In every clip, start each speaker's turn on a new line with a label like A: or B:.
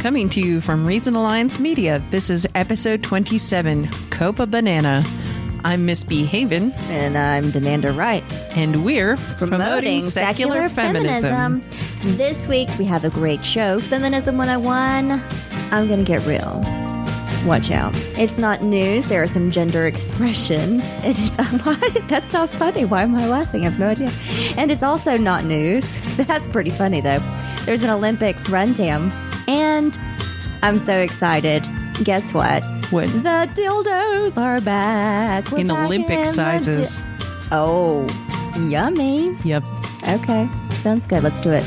A: Coming to you from Reason Alliance Media, this is episode 27, Copabanana. I'm Miss B. Haven.
B: And I'm Demanda Wright.
A: And we're promoting secular feminism.
B: This week we have a great show, Feminism 101. I'm going to get real. Watch out. It's not news. There are some gender expressions. It is That's not funny. Why am I laughing? I have no idea. And it's also not news. That's pretty funny, though. There's an Olympics rundown. And I'm so excited. Guess what?
A: What?
B: The dildos are back.
A: We're in back Olympic sizes.
B: Oh, yummy.
A: Yep.
B: Okay. Sounds good. Let's do it.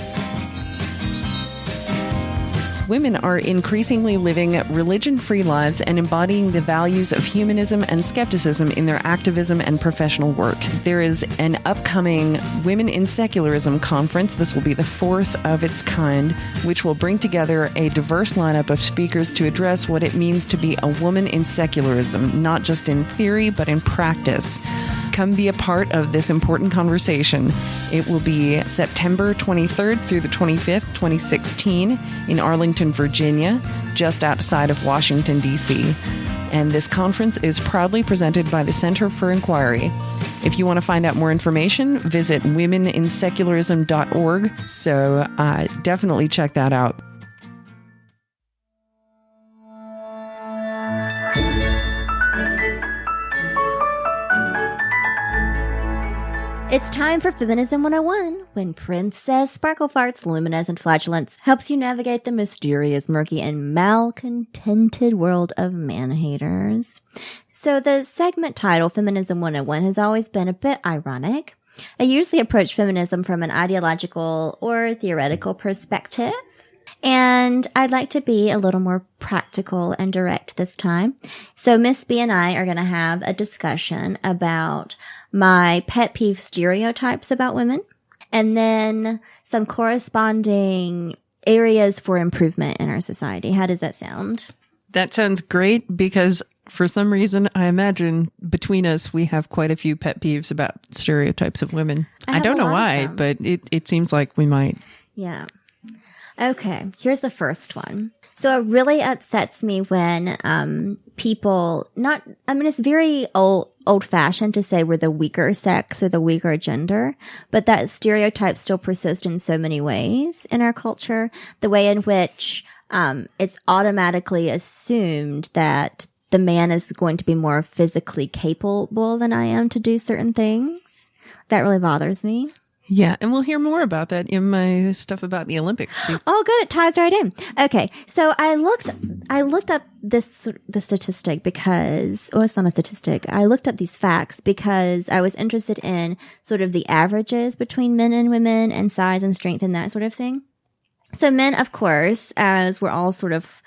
A: Women are increasingly living religion-free lives and embodying the values of humanism and skepticism in their activism and professional work. There is an upcoming Women in Secularism conference. This will be the fourth of its kind, which will bring together a diverse lineup of speakers to address what it means to be a woman in secularism, not just in theory, but in practice. Come be a part of this important conversation. It will be September 23rd through the 25th, 2016 in Arlington, Virginia, just outside of Washington, D.C. And this conference is proudly presented by the Center for Inquiry. If you want to find out more information, visit womeninsecularism.org. So definitely check that out.
B: It's time for Feminism 101, when Princess Sparkle Farts, Luminescent Flatulence helps you navigate the mysterious, murky, and malcontented world of man-haters. So the segment title, Feminism 101, has always been a bit ironic. I usually approach feminism from an ideological or theoretical perspective, and I'd like to be a little more practical and direct this time. So Miss B and I are going to have a discussion about my pet peeve stereotypes about women, and then some corresponding areas for improvement in our society. How does that sound?
A: That sounds great, because for some reason, I imagine between us, we have quite a few pet peeves about stereotypes of women. I don't know why, but it seems like we might.
B: Yeah. Okay, here's the first one. So it really upsets me when it's very old-fashioned to say we're the weaker sex or the weaker gender, but that stereotype still persists in so many ways in our culture. The way in which it's automatically assumed that the man is going to be more physically capable than I am to do certain things. That really bothers me.
A: Yeah, and we'll hear more about that in my stuff about the Olympics too.
B: Oh, good. It ties right in. Okay. So I looked up the statistic because, it's not a statistic. I looked up these facts because I was interested in sort of the averages between men and women and size and strength and that sort of thing. So men, of course, as we're all sort of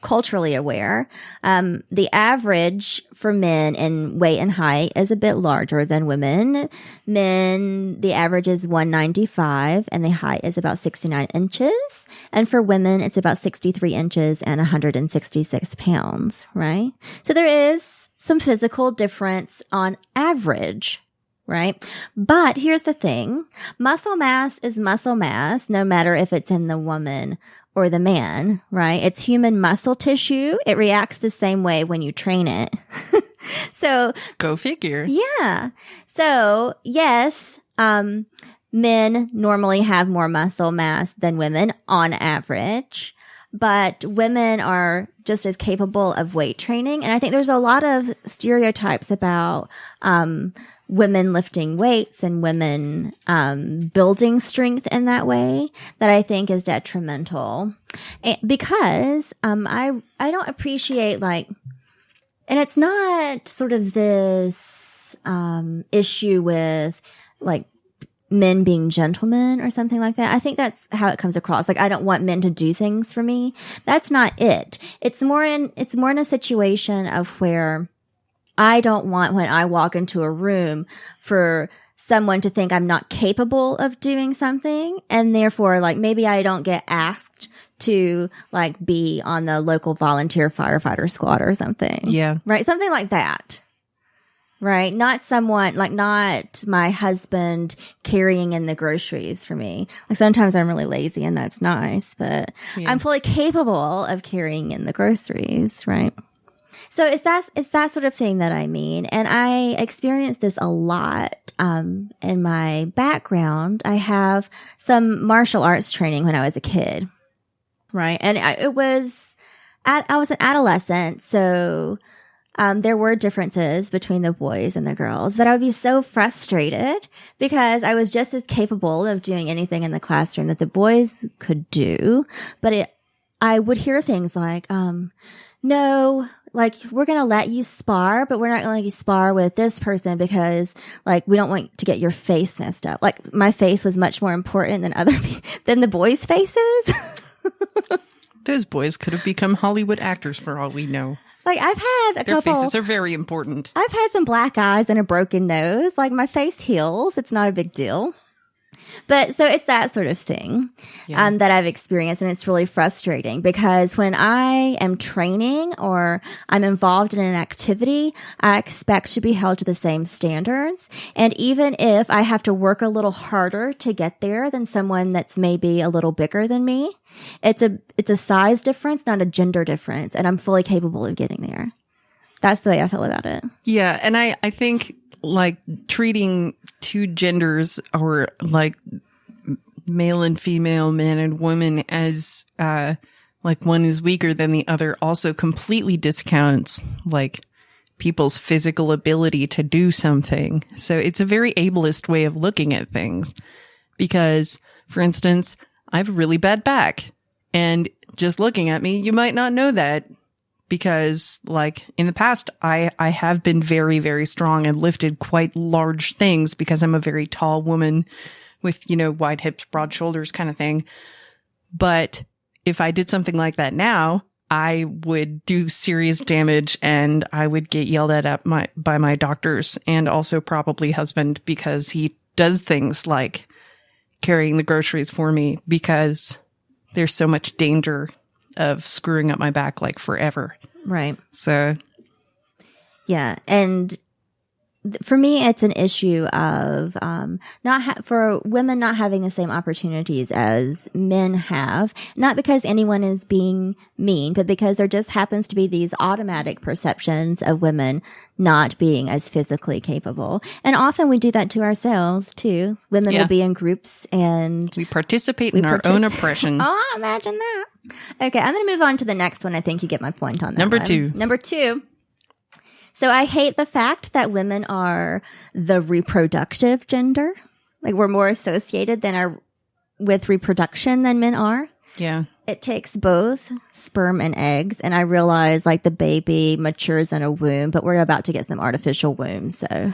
B: culturally aware, the average for men in weight and height is a bit larger than women. Men, the average is 195 and the height is about 69 inches. And for women, it's about 63 inches and 166 pounds, right? So there is some physical difference on average, right? But here's the thing. Muscle mass is muscle mass, no matter if it's in the woman or the man, right? It's human muscle tissue. It reacts the same way when you train it. So
A: go figure.
B: Yeah. So yes, men normally have more muscle mass than women on average, but women are just as capable of weight training. And I think there's a lot of stereotypes about women lifting weights and women building strength in that way that I think is detrimental. Because I don't appreciate and it's not sort of this issue with men being gentlemen or something like that. I think that's how it comes across. I don't want men to do things for me. That's not it. It's more in a situation of where I don't want, when I walk into a room, for someone to think I'm not capable of doing something, and therefore maybe I don't get asked to be on the local volunteer firefighter squad or something.
A: Yeah.
B: Right? Something like that. Right. Not someone like not my husband carrying in the groceries for me. Like sometimes I'm really lazy and that's nice, but I'm fully capable of carrying in the groceries. Right. So it's that sort of thing that I mean. And I experienced this a lot, in my background. I have some martial arts training when I was a kid. Right. And I was an adolescent. So, there were differences between the boys and the girls, but I would be so frustrated because I was just as capable of doing anything in the classroom that the boys could do. But I would hear things like, no, like we're going to let you spar, but we're not going to let you spar with this person because like we don't want to get your face messed up. Like my face was much more important than the boys' faces.
A: Those boys could have become Hollywood actors for all we know.
B: Like I've had
A: Their faces are very important.
B: I've had some black eyes and a broken nose. Like my face heals. It's not a big deal. But so it's that sort of thing that I've experienced. And it's really frustrating because when I am training or I'm involved in an activity, I expect to be held to the same standards. And even if I have to work a little harder to get there than someone that's maybe a little bigger than me, it's a size difference, not a gender difference. And I'm fully capable of getting there. That's the way I feel about it. Yeah.
A: And I think like treating two genders or like male and female, man and woman as like one is weaker than the other also completely discounts like people's physical ability to do something. So it's a very ableist way of looking at things because, for instance, I have a really bad back and just looking at me, you might not know that. Because like in the past, I have been very, very strong and lifted quite large things because I'm a very tall woman with, you know, wide hips, broad shoulders kind of thing. But if I did something like that now, I would do serious damage and I would get yelled at by my doctors and also probably husband because he does things like carrying the groceries for me because there's so much danger of screwing up my back like forever.
B: Right.
A: So.
B: Yeah. And for me, it's an issue of for women not having the same opportunities as men have, not because anyone is being mean, but because there just happens to be these automatic perceptions of women not being as physically capable. And often we do that to ourselves too. Women will be in groups and
A: we participate in our own oppression.
B: Oh, imagine that. Okay, I'm going to move on to the next one. I think you get my point on that.
A: Number
B: Number two. So I hate the fact that women are the reproductive gender. Like we're more associated with reproduction than men are.
A: Yeah.
B: It takes both sperm and eggs. And I realize like the baby matures in a womb, but we're about to get some artificial wombs. So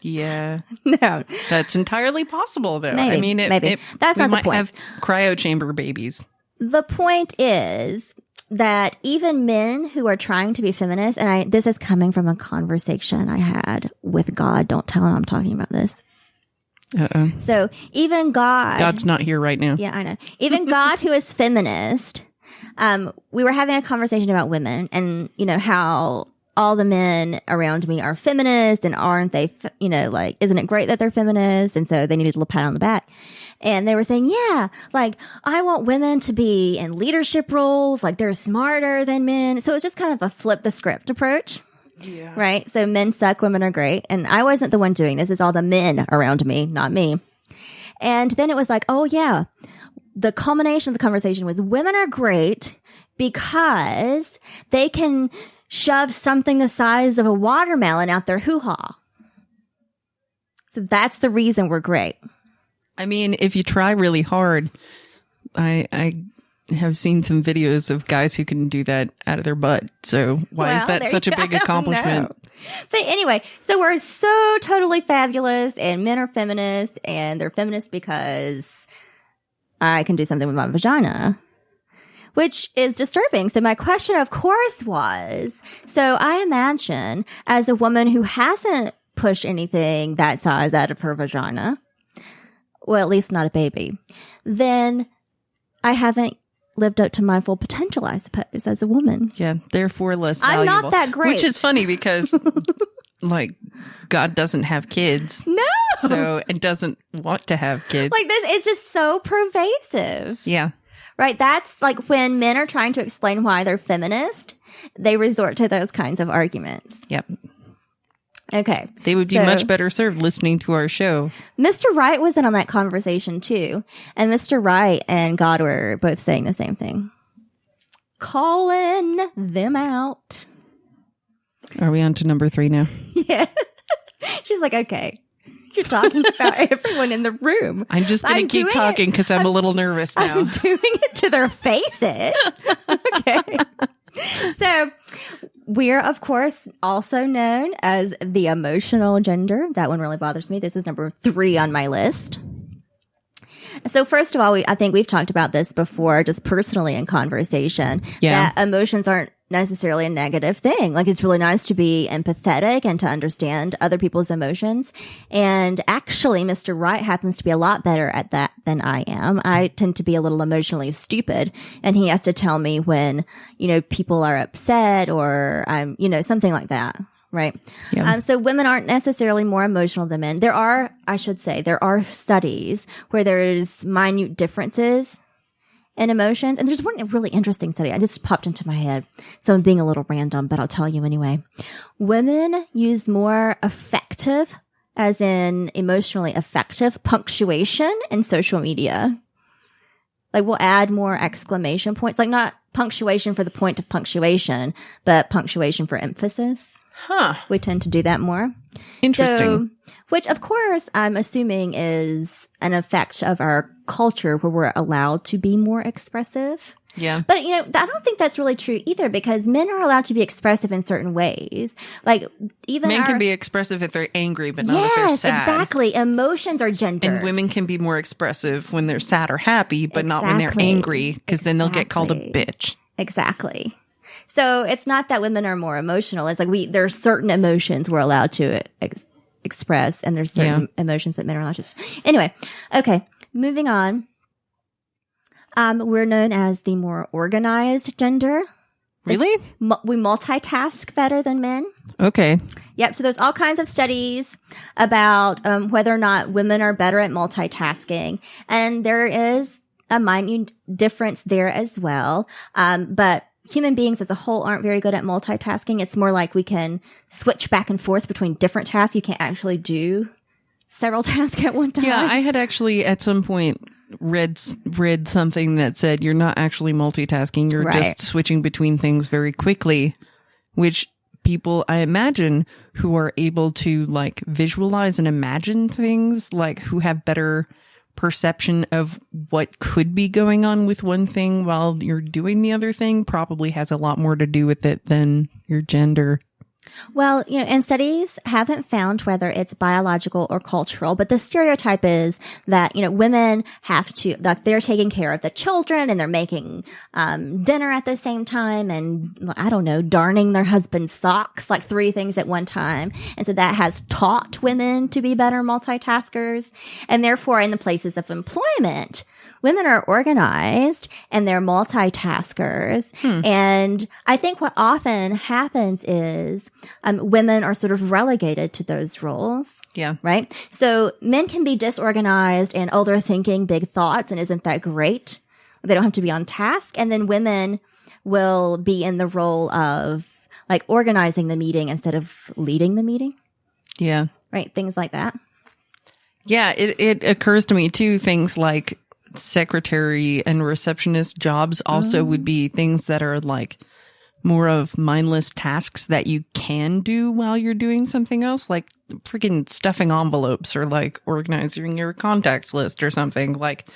A: yeah.
B: No.
A: That's entirely possible though.
B: Maybe,
A: I mean,
B: maybe. That's not the point.
A: We might have cryo chamber babies.
B: The point is that even men who are trying to be feminists, and this is coming from a conversation I had with God. Don't tell him I'm talking about this.
A: Uh-oh.
B: So even
A: God's not here right now.
B: Yeah, I know. Even God, who is feminist, we were having a conversation about women and, you know, how all the men around me are feminists and aren't they, you know, like, isn't it great that they're feminists? And so they needed a little pat on the back. And they were saying, yeah, like, I want women to be in leadership roles, like they're smarter than men. So it's just kind of a flip the script approach.
A: Yeah.
B: Right? So men suck, women are great. And I wasn't the one doing this. It's all the men around me, not me. And then it was like, oh yeah, the culmination of the conversation was women are great because they can shove something the size of a watermelon out their hoo-ha. So that's the reason we're great.
A: I mean, if you try really hard, I have seen some videos of guys who can do that out of their butt. So why is that such a big accomplishment?
B: But anyway, so we're so totally fabulous and men are feminists and they're feminists because I can do something with my vagina, which is disturbing. So my question, of course, was, so I imagine as a woman who hasn't pushed anything that size out of her vagina, well, at least not a baby, then I haven't lived up to my full potential, I suppose, as a woman.
A: Yeah, therefore less valuable.
B: I'm not that great.
A: Which is funny because like God doesn't have kids.
B: No.
A: So it doesn't want to have kids.
B: Like this is just so pervasive.
A: Yeah.
B: Right? That's like when men are trying to explain why they're feminist, they resort to those kinds of arguments.
A: Yep.
B: Okay.
A: They would be much better served listening to our show.
B: Mr. Wright was in on that conversation too. And Mr. Wright and God were both saying the same thing. Calling them out.
A: Are we on to number 3 now?
B: Yeah. She's like, okay. You're talking about everyone in the room.
A: I'm just going to keep talking because I'm a little nervous now.
B: I'm doing it to their faces. Okay. So we're, of course, also known as the emotional gender. That one really bothers me. This is number 3 on my list. So first of all, I think we've talked about this before, just personally in conversation, that emotions aren't necessarily a negative thing. Like it's really nice to be empathetic and to understand other people's emotions. And actually, Mr. Wright happens to be a lot better at that than I am. I tend to be a little emotionally stupid, and he has to tell me when, people are upset or I'm, something like that. Right.
A: Yeah.
B: So women aren't necessarily more emotional than men. There are studies where there's minute differences in emotions. And there's one really interesting study. I just popped into my head. So I'm being a little random, but I'll tell you anyway. Women use more effective, as in emotionally effective, punctuation in social media. Like we'll add more exclamation points, like not punctuation for the point of punctuation, but punctuation for emphasis.
A: Huh.
B: We tend to do that more.
A: Interesting.
B: So, which, of course, I'm assuming is an effect of our culture where we're allowed to be more expressive.
A: Yeah.
B: But, I don't think that's really true either, because men are allowed to be expressive in certain ways. Like, even
A: men can be expressive if they're angry, but not if they're sad.
B: Yes, exactly. Emotions are gendered.
A: And women can be more expressive when they're sad or happy, but not when they're angry, because then they'll get called a bitch.
B: Exactly. So it's not that women are more emotional. It's like there are certain emotions we're allowed to express, and there's certain emotions that men are allowed to. Anyway, okay, moving on. We're known as the more organized gender.
A: Really?
B: We multitask better than men.
A: Okay.
B: Yep. So there's all kinds of studies about whether or not women are better at multitasking, and there is a minute difference there as well. But human beings as a whole aren't very good at multitasking. It's more like we can switch back and forth between different tasks. You can't actually do several tasks at one time.
A: Yeah, I had actually at some point read something that said you're not actually multitasking. You're just switching between things very quickly, which people, I imagine, who are able to like visualize and imagine things, like who have better perception of what could be going on with one thing while you're doing the other thing, probably has a lot more to do with it than your gender.
B: Well, and studies haven't found whether it's biological or cultural, but the stereotype is that, women have to, like, they're taking care of the children and they're making dinner at the same time and, I don't know, darning their husband's socks, like 3 things at one time. And so that has taught women to be better multitaskers. And therefore, in the places of employment, women are organized and they're multitaskers. And I think what often happens is women are sort of relegated to those roles.
A: Yeah.
B: Right? So men can be disorganized and, they're thinking big thoughts and isn't that great? They don't have to be on task. And then women will be in the role of like organizing the meeting instead of leading the meeting.
A: Yeah.
B: Right? Things like that.
A: Yeah. It occurs to me too, things like secretary and receptionist jobs also would be things that are like more of mindless tasks that you can do while you're doing something else, like freaking stuffing envelopes or like organizing your contacts list or something. Like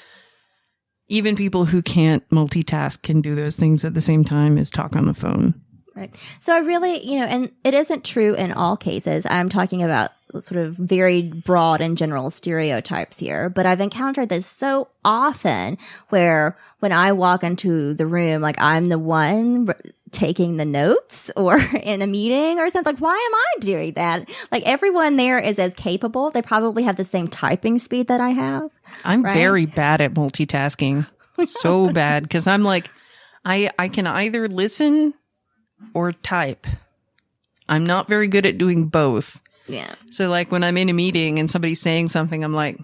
A: even people who can't multitask can do those things at the same time as talk on the phone.
B: Right. So I really, and it isn't true in all cases. I'm talking about sort of very broad and general stereotypes here, but I've encountered this so often where when I walk into the room, like I'm the one taking the notes or in a meeting or something. Like, why am I doing that? Like everyone there is as capable. They probably have the same typing speed that I have.
A: I'm very bad at multitasking. So bad. Because I'm like, I can either listen or type. I'm not very good at doing both.
B: Yeah.
A: So like when I'm in a meeting and somebody's saying something, I'm like,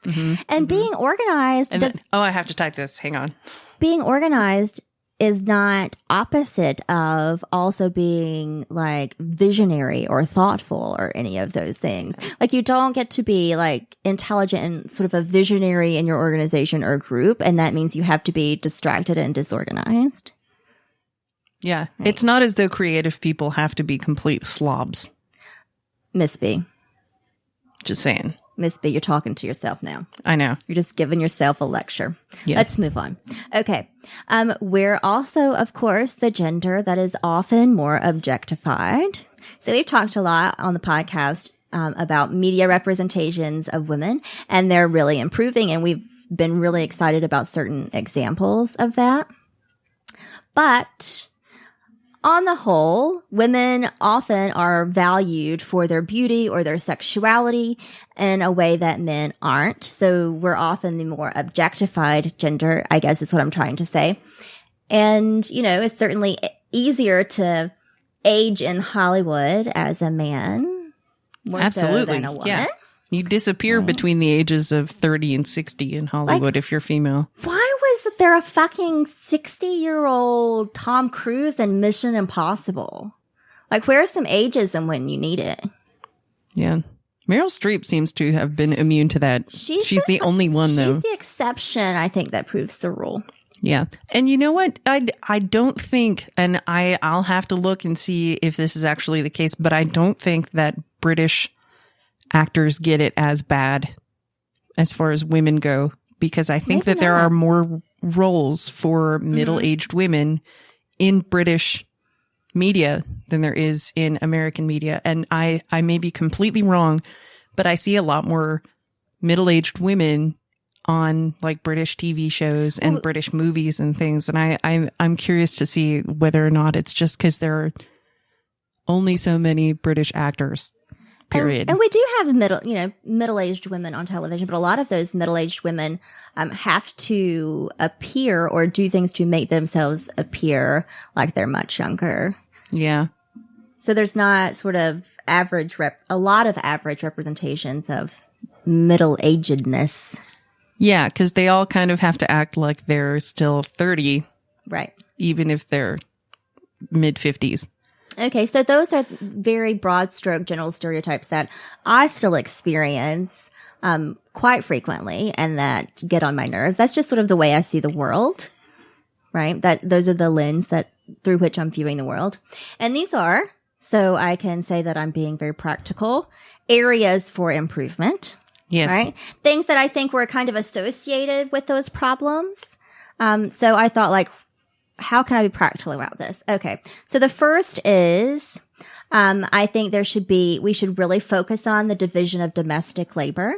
B: being organized,
A: and then, I have to type this. Hang on.
B: being organized is not opposite of also being like visionary or thoughtful or any of those things. Like you don't get to be like intelligent and sort of a visionary in your organization or group. And that means you have to be distracted and disorganized.
A: Yeah.
B: Right.
A: It's not as though creative people have to be complete slobs.
B: Miss B.
A: Just saying.
B: Miss B, you're talking to yourself now.
A: I know.
B: You're just giving yourself a lecture.
A: Yeah.
B: Let's move on. Okay. We're also, of course, the gender that is often more objectified. So we've talked a lot on the podcast about media representations of women, and they're really improving, and we've been really excited about certain examples of that. But on the whole, women often are valued for their beauty or their sexuality in a way that men aren't. So we're often the more objectified gender, I guess is what I'm trying to say. And, you know, it's certainly easier to age in Hollywood as a man more
A: Absolutely.
B: so than a woman.
A: Yeah. You disappear between the ages of 30 and 60 in Hollywood if you're female.
B: Why was there a fucking 60-year-old Tom Cruise in Mission Impossible? Like, where's some ageism when you need it?
A: Yeah. Meryl Streep seems to have been immune to that. She's the only one, though.
B: She's the exception, I think, that proves the rule.
A: Yeah. And you know what? I don't think, and I'll have to look and see if this is actually the case, but I don't think that British actors get it as bad as far as women go, because I think that there are more roles for middle-aged women in British media than there is in American media. And I may be completely wrong, but I see a lot more middle-aged women on like British TV shows and British movies and things. And I'm curious to see whether or not it's just because there are only so many British actors. Period.
B: And we do have middle-aged women on television, but a lot of those middle-aged women have to appear or do things to make themselves appear like they're much younger.
A: Yeah.
B: So there's not sort of a lot of average representations of middle-agedness.
A: Yeah, because they all kind of have to act like they're still 30.
B: Right.
A: Even if they're mid-50s.
B: Okay, so those are very broad stroke general stereotypes that I still experience quite frequently and that get on my nerves. That's just sort of the way I see the world, right? Those are the lens through which I'm viewing the world. And these are, so I can say that I'm being very practical, areas for improvement.
A: Yes.
B: Right? Things that I think were kind of associated with those problems. So I thought, like, how can I be practical about this? Okay. So the first is, I think we should really focus on the division of domestic labor.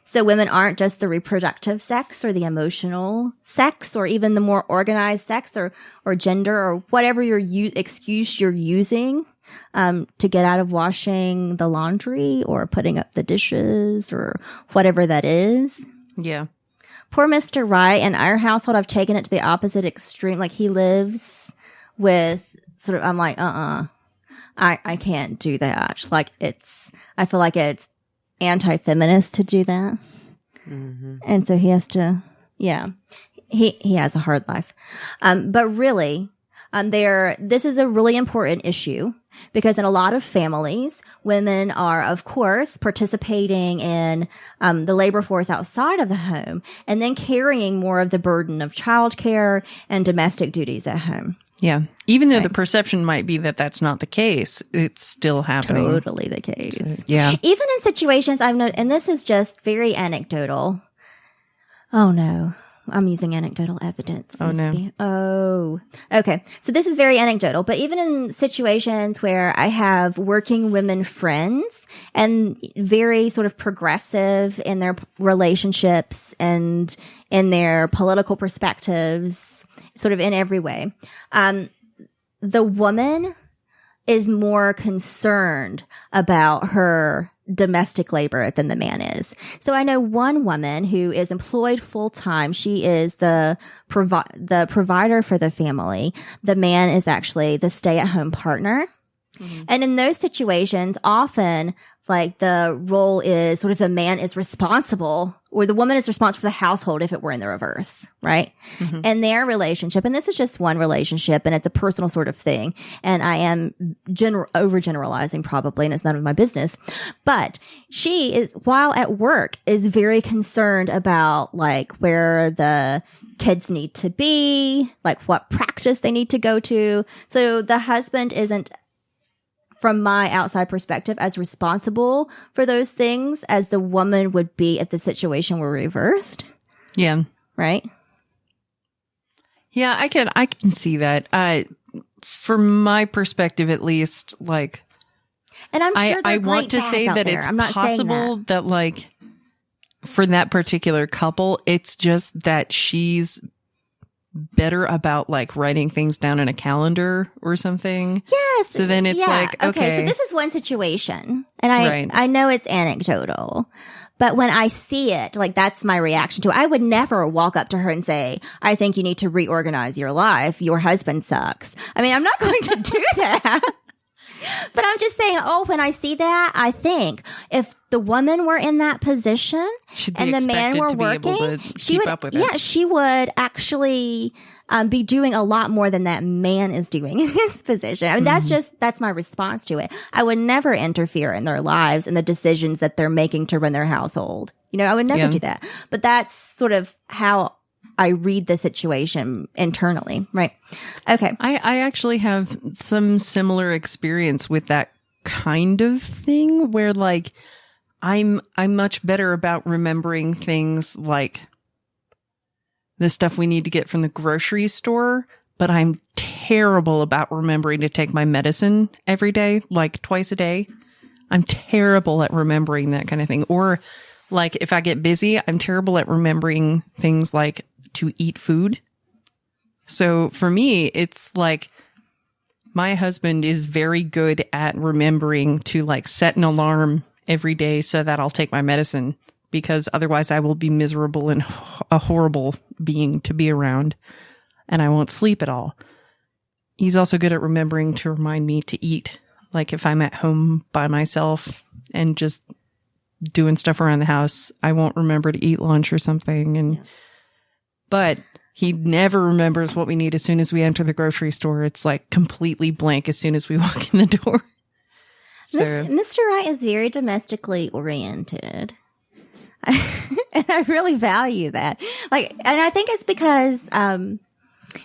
B: So women aren't just the reproductive sex or the emotional sex or even the more organized sex or gender or whatever excuse you're using, to get out of washing the laundry or putting up the dishes or whatever that is.
A: Yeah.
B: Poor Mr. Wright in our household, I've taken it to the opposite extreme. Like he lives with sort of, I'm like, I can't do that. Like I feel like it's anti-feminist to do that. Mm-hmm. And so he has to, he has a hard life. But really, this is a really important issue because in a lot of families, women are, of course, participating in the labor force outside of the home and then carrying more of the burden of childcare and domestic duties at home.
A: Yeah. Even though the perception might be that that's not the case, it's still happening.
B: Totally the case.
A: So, yeah.
B: Even in situations I've noted, and this is just very anecdotal. Oh no. I'm using anecdotal evidence.
A: Oh, no.
B: Oh, okay. So this is very anecdotal, but even in situations where I have working women friends and very sort of progressive in their relationships and in their political perspectives, sort of in every way, the woman is more concerned about her domestic labor than the man is. So I know one woman who is employed full time. She is the provider for the family. The man is actually the stay-at-home partner. And in those situations, often like the role is sort of the man is responsible or the woman is responsible for the household if it were in the reverse, right? And their relationship, and this is just one relationship and it's a personal sort of thing. And I am overgeneralizing probably, and it's none of my business. But she is, while at work, is very concerned about like where the kids need to be, like what practice they need to go to. So the husband isn't, from my outside perspective, as responsible for those things as the woman would be if the situation were reversed.
A: Yeah.
B: Right?
A: Yeah, I can see that. From my perspective, at least, like,
B: and I'm sure
A: I
B: great
A: want to
B: dads
A: say
B: out
A: that
B: there.
A: it's
B: I'm not
A: possible that, like, for that particular couple, it's just that she's better about like writing things down in a calendar or something.
B: Yes.
A: So then it's like, okay.
B: So this is one situation, and I know it's anecdotal, but when I see it, like that's my reaction to it. I would never walk up to her and say, I think you need to reorganize your life. Your husband sucks. I mean, I'm not going to do that. But I'm just saying, when I see that, I think if the woman were in that position and the man were working, she would actually be doing a lot more than that man is doing in this position. I mean, that's my response to it. I would never interfere in their lives and the decisions that they're making to run their household. You know, I would never do that. But that's sort of how I read the situation internally, right? Okay.
A: I actually have some similar experience with that kind of thing where like I'm much better about remembering things like the stuff we need to get from the grocery store, but I'm terrible about remembering to take my medicine every day, like twice a day. I'm terrible at remembering that kind of thing. Or like if I get busy, I'm terrible at remembering things like to eat food. So for me, it's like my husband is very good at remembering to like set an alarm every day so that I'll take my medicine, because otherwise I will be miserable and a horrible being to be around and I won't sleep at all. He's also good at remembering to remind me to eat. Like if I'm at home by myself and just doing stuff around the house, I won't remember to eat lunch or something. And but he never remembers what we need as soon as we enter the grocery store. It's like completely blank as soon as we walk in the door. So.
B: Mr. Wright is very domestically oriented. And I really value that. Like, and I think it's because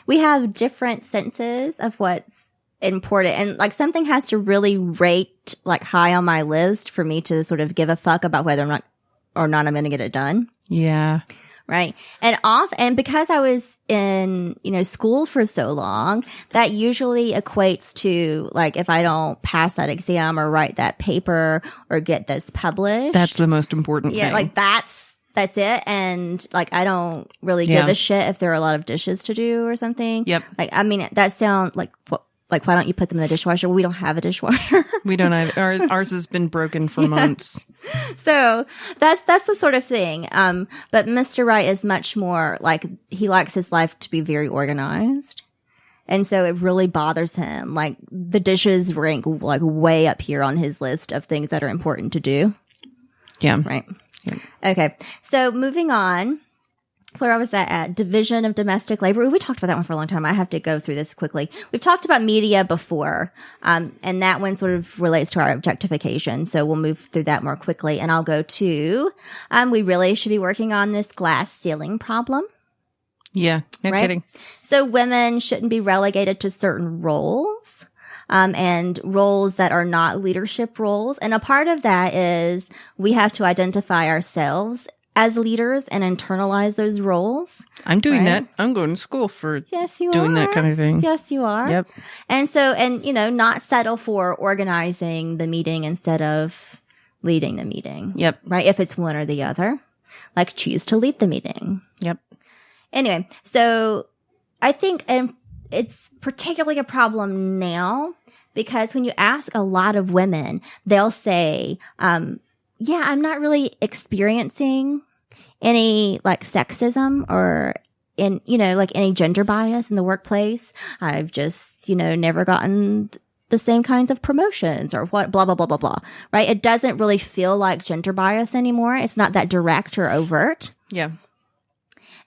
B: we have different senses of what's important. And like something has to really rate like high on my list for me to sort of give a fuck about whether I'm going to get it done.
A: Yeah.
B: Right. And because I was in, school for so long, that usually equates to like, if I don't pass that exam or write that paper or get this published.
A: That's the most important thing.
B: Yeah. Like that's it. And like, I don't really give a shit if there are a lot of dishes to do or something.
A: Yep.
B: Like, I mean, that sounds like what? Like, why don't you put them in the dishwasher? Well, we don't have a dishwasher.
A: We don't have, ours has been broken for months.
B: So that's the sort of thing. But Mr. Wright is much more like, he likes his life to be very organized. And so it really bothers him. Like the dishes rank like way up here on his list of things that are important to do.
A: Yeah.
B: Right.
A: Yeah.
B: Okay. So moving on. Where I was at division of domestic labor. We talked about that one for a long time. I have to go through this quickly. We've talked about media before, and that one sort of relates to our objectification. So we'll move through that more quickly. And I'll go to, we really should be working on this glass ceiling problem.
A: Yeah, no kidding.
B: So women shouldn't be relegated to certain roles. And roles that are not leadership roles. And a part of that is we have to identify ourselves as leaders and internalize those roles.
A: I'm doing that. I'm going to school for doing that kind of thing.
B: Yes, you are.
A: Yep.
B: And so, not settle for organizing the meeting instead of leading the meeting.
A: Yep.
B: Right? If it's one or the other. Like choose to lead the meeting.
A: Yep.
B: Anyway, so I think it's particularly a problem now because when you ask a lot of women, they'll say, yeah, I'm not really experiencing any like sexism or like any gender bias in the workplace. I've just, never gotten the same kinds of promotions or what, blah, blah, blah, blah, blah, right? It doesn't really feel like gender bias anymore. It's not that direct or overt.
A: Yeah.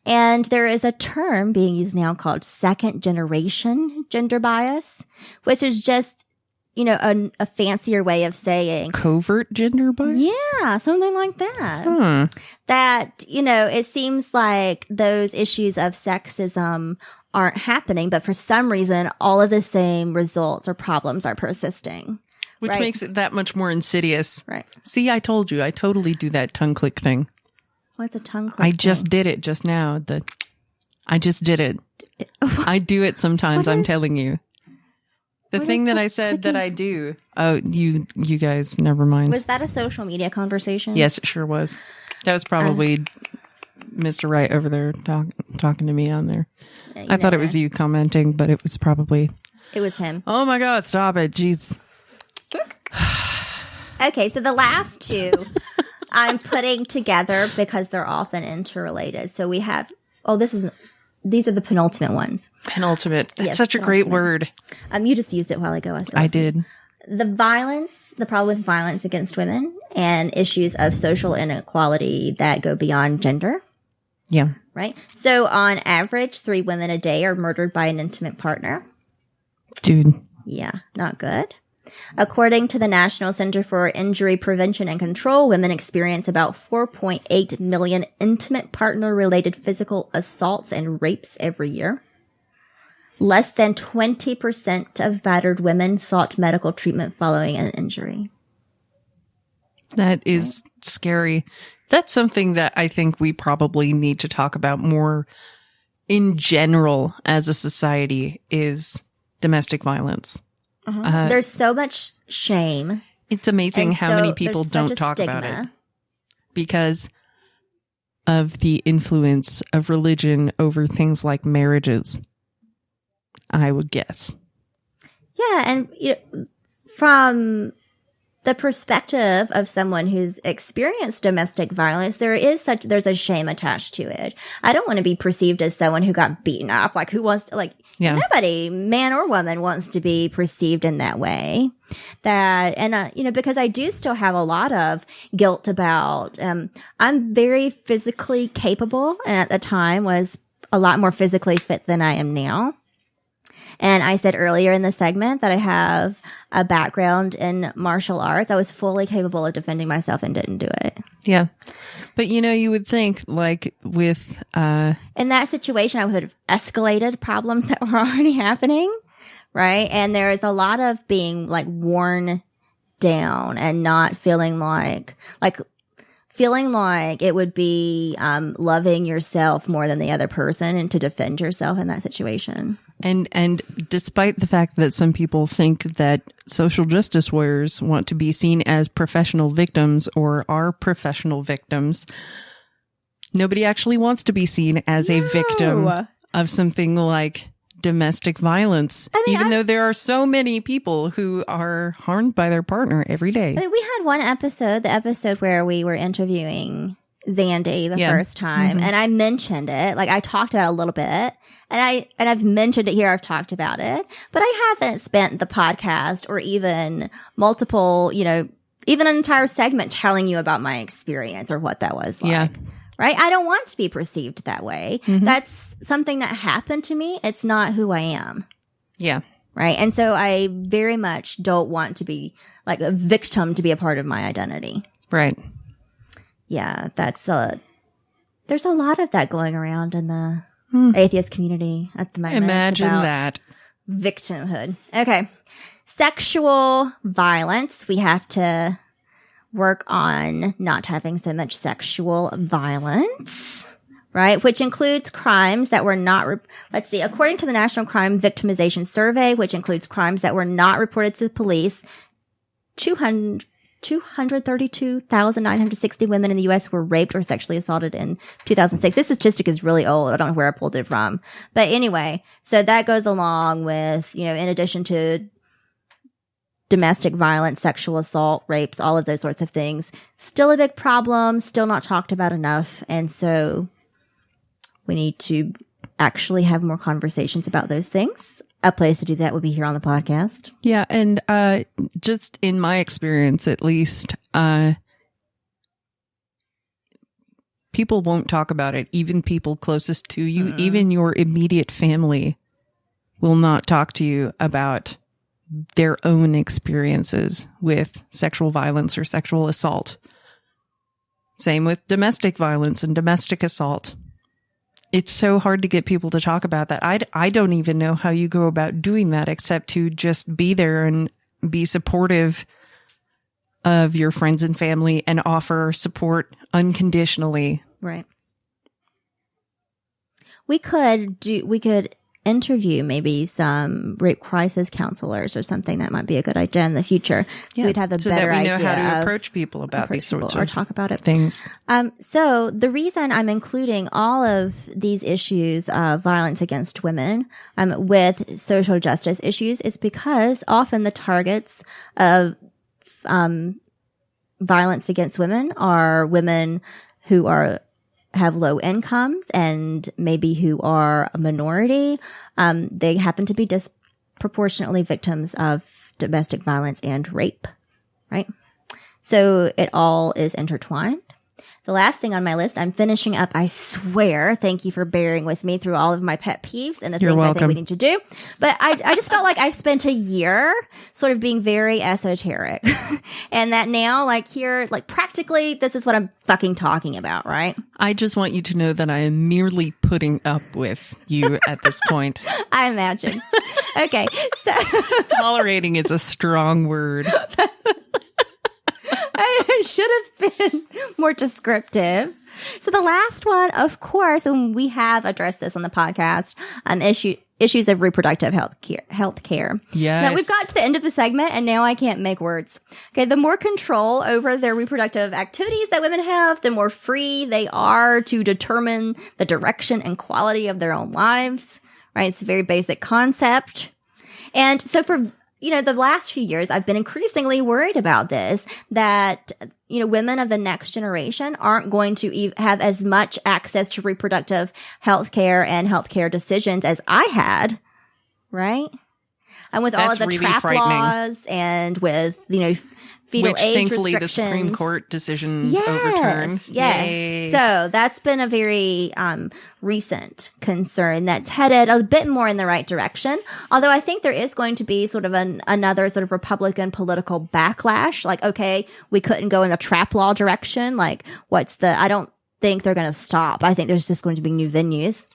B: And there is a term being used now called second generation gender bias, which is just, you know, a fancier way of saying
A: covert gender bias.
B: Yeah, something like that. That, you know, it seems like those issues of sexism aren't happening, but for some reason, all of the same results or problems are persisting.
A: Which makes it that much more insidious.
B: Right.
A: See, I told you, I totally do that tongue click thing.
B: What's a tongue click
A: I just did it just now. I just did it. I do it sometimes, I'm telling you. The thing that I said that I do. Oh, you guys, never mind.
B: Was that a social media conversation?
A: Yes, it sure was. That was probably Mr. Wright over there talking to me on there. Yeah, I thought it was you commenting, but it was probably...
B: It was him.
A: Oh my God, stop it. Jeez.
B: Okay, so the last two I'm putting together because they're often interrelated. So we have... These are the penultimate ones.
A: Penultimate. That's such a great word.
B: You just used it a while ago.
A: I did.
B: The problem with violence against women and issues of social inequality that go beyond gender.
A: Yeah.
B: Right? So on average, 3 women a day are murdered by an intimate partner.
A: Dude.
B: Yeah, not good. According to the National Center for Injury Prevention and Control, women experience about 4.8 million intimate partner-related physical assaults and rapes every year. Less than 20% of battered women sought medical treatment following an injury.
A: That is scary. That's something that I think we probably need to talk about more in general as a society is domestic violence.
B: There's so much shame.
A: It's amazing how many people don't talk about it because of the influence of religion over things like marriages, I would guess.
B: Yeah, and from the perspective of someone who's experienced domestic violence, there's a shame attached to it. I don't want to be perceived as someone who got beaten up. Like, who wants to, nobody, man or woman, wants to be perceived in that way. Because I do still have a lot of guilt about, I'm very physically capable, and at the time was a lot more physically fit than I am now. And I said earlier in the segment that I have a background in martial arts. I was fully capable of defending myself and didn't do it.
A: Yeah. But, you would think with...
B: in that situation, I would have escalated problems that were already happening, right? And there is a lot of being worn down and not feeling like it would be loving yourself more than the other person and to defend yourself in that situation.
A: And despite the fact that some people think that social justice warriors want to be seen as professional victims or are professional victims, nobody actually wants to be seen as a victim of something like domestic violence, even though there are so many people who are harmed by their partner every day.
B: I mean, we had one episode, the episode where we were interviewing Zandy the first time, and I mentioned it. I talked about it a little bit, and I've mentioned it here. I've talked about it, but I haven't spent the podcast or even multiple, even an entire segment telling you about my experience or what that was like. Yeah. Right? I don't want to be perceived that way. Mm-hmm. That's something that happened to me. It's not who I am.
A: Yeah.
B: Right? And so I very much don't want to be a victim to be a part of my identity.
A: Right.
B: Yeah, there's a lot of that going around in the atheist community at the moment.
A: Imagine that.
B: Victimhood. Okay. Sexual violence. We have to work on not having so much sexual violence, right? Which includes crimes that were not, according to the National Crime Victimization Survey, which includes crimes that were not reported to the police, 232,960 women in the U.S. were raped or sexually assaulted in 2006. This statistic is really old. I don't know where I pulled it from. But anyway, so that goes along with, in addition to domestic violence, sexual assault, rapes, all of those sorts of things. Still a big problem, still not talked about enough. And so we need to actually have more conversations about those things. a place to do that would be here on the podcast.
A: Yeah. And just in my experience, at least, people won't talk about it. Even people closest to you, even your immediate family will not talk to you about their own experiences with sexual violence or sexual assault. Same with domestic violence and domestic assault. It's so hard to get people to talk about that. I don't even know how you go about doing that except to just be there and be supportive of your friends and family and offer support unconditionally.
B: Right. We could interview maybe some rape crisis counselors or something. That might be a good idea in the future.
A: Yeah,
B: so we'd have a better idea
A: that we know how to approach people about these sorts of
B: or talk about it.
A: Things.
B: So the reason I'm including all of these issues of violence against women with social justice issues is because often the targets of violence against women are women who have low incomes and maybe who are a minority. They happen to be disproportionately victims of domestic violence and rape, right? So it all is intertwined. The last thing on my list, I'm finishing up, I swear. Thank you for bearing with me through all of my pet peeves and the things I think we need to do. But I just felt like I spent a year sort of being very esoteric. And that now, like here, like practically, this is what I'm fucking talking about, right?
A: I just want you to know that I am merely putting up with you at this point.
B: I imagine. Okay. So
A: tolerating is a strong word.
B: I should have been more descriptive. So the last one, of course, and we have addressed this on the podcast, issues of reproductive health care.
A: Yes.
B: Now, we've got to the end of the segment, and now I can't make words. Okay, the more control over their reproductive activities that women have, the more free they are to determine the direction and quality of their own lives, right? It's a very basic concept. And so for the last few years, I've been increasingly worried about this, that, women of the next generation aren't going to have as much access to reproductive health care and healthcare decisions as I had, right? And with all of the really trap laws and with, fetal
A: which
B: age
A: thankfully
B: restrictions.
A: The Supreme Court decision overturned.
B: Yes.
A: Yay.
B: So that's been a very recent concern that's headed a bit more in the right direction. Although I think there is going to be sort of another sort of Republican political backlash. Like, okay, we couldn't go in the trap law direction. Like, I don't think they're going to stop. I think there's just going to be new venues.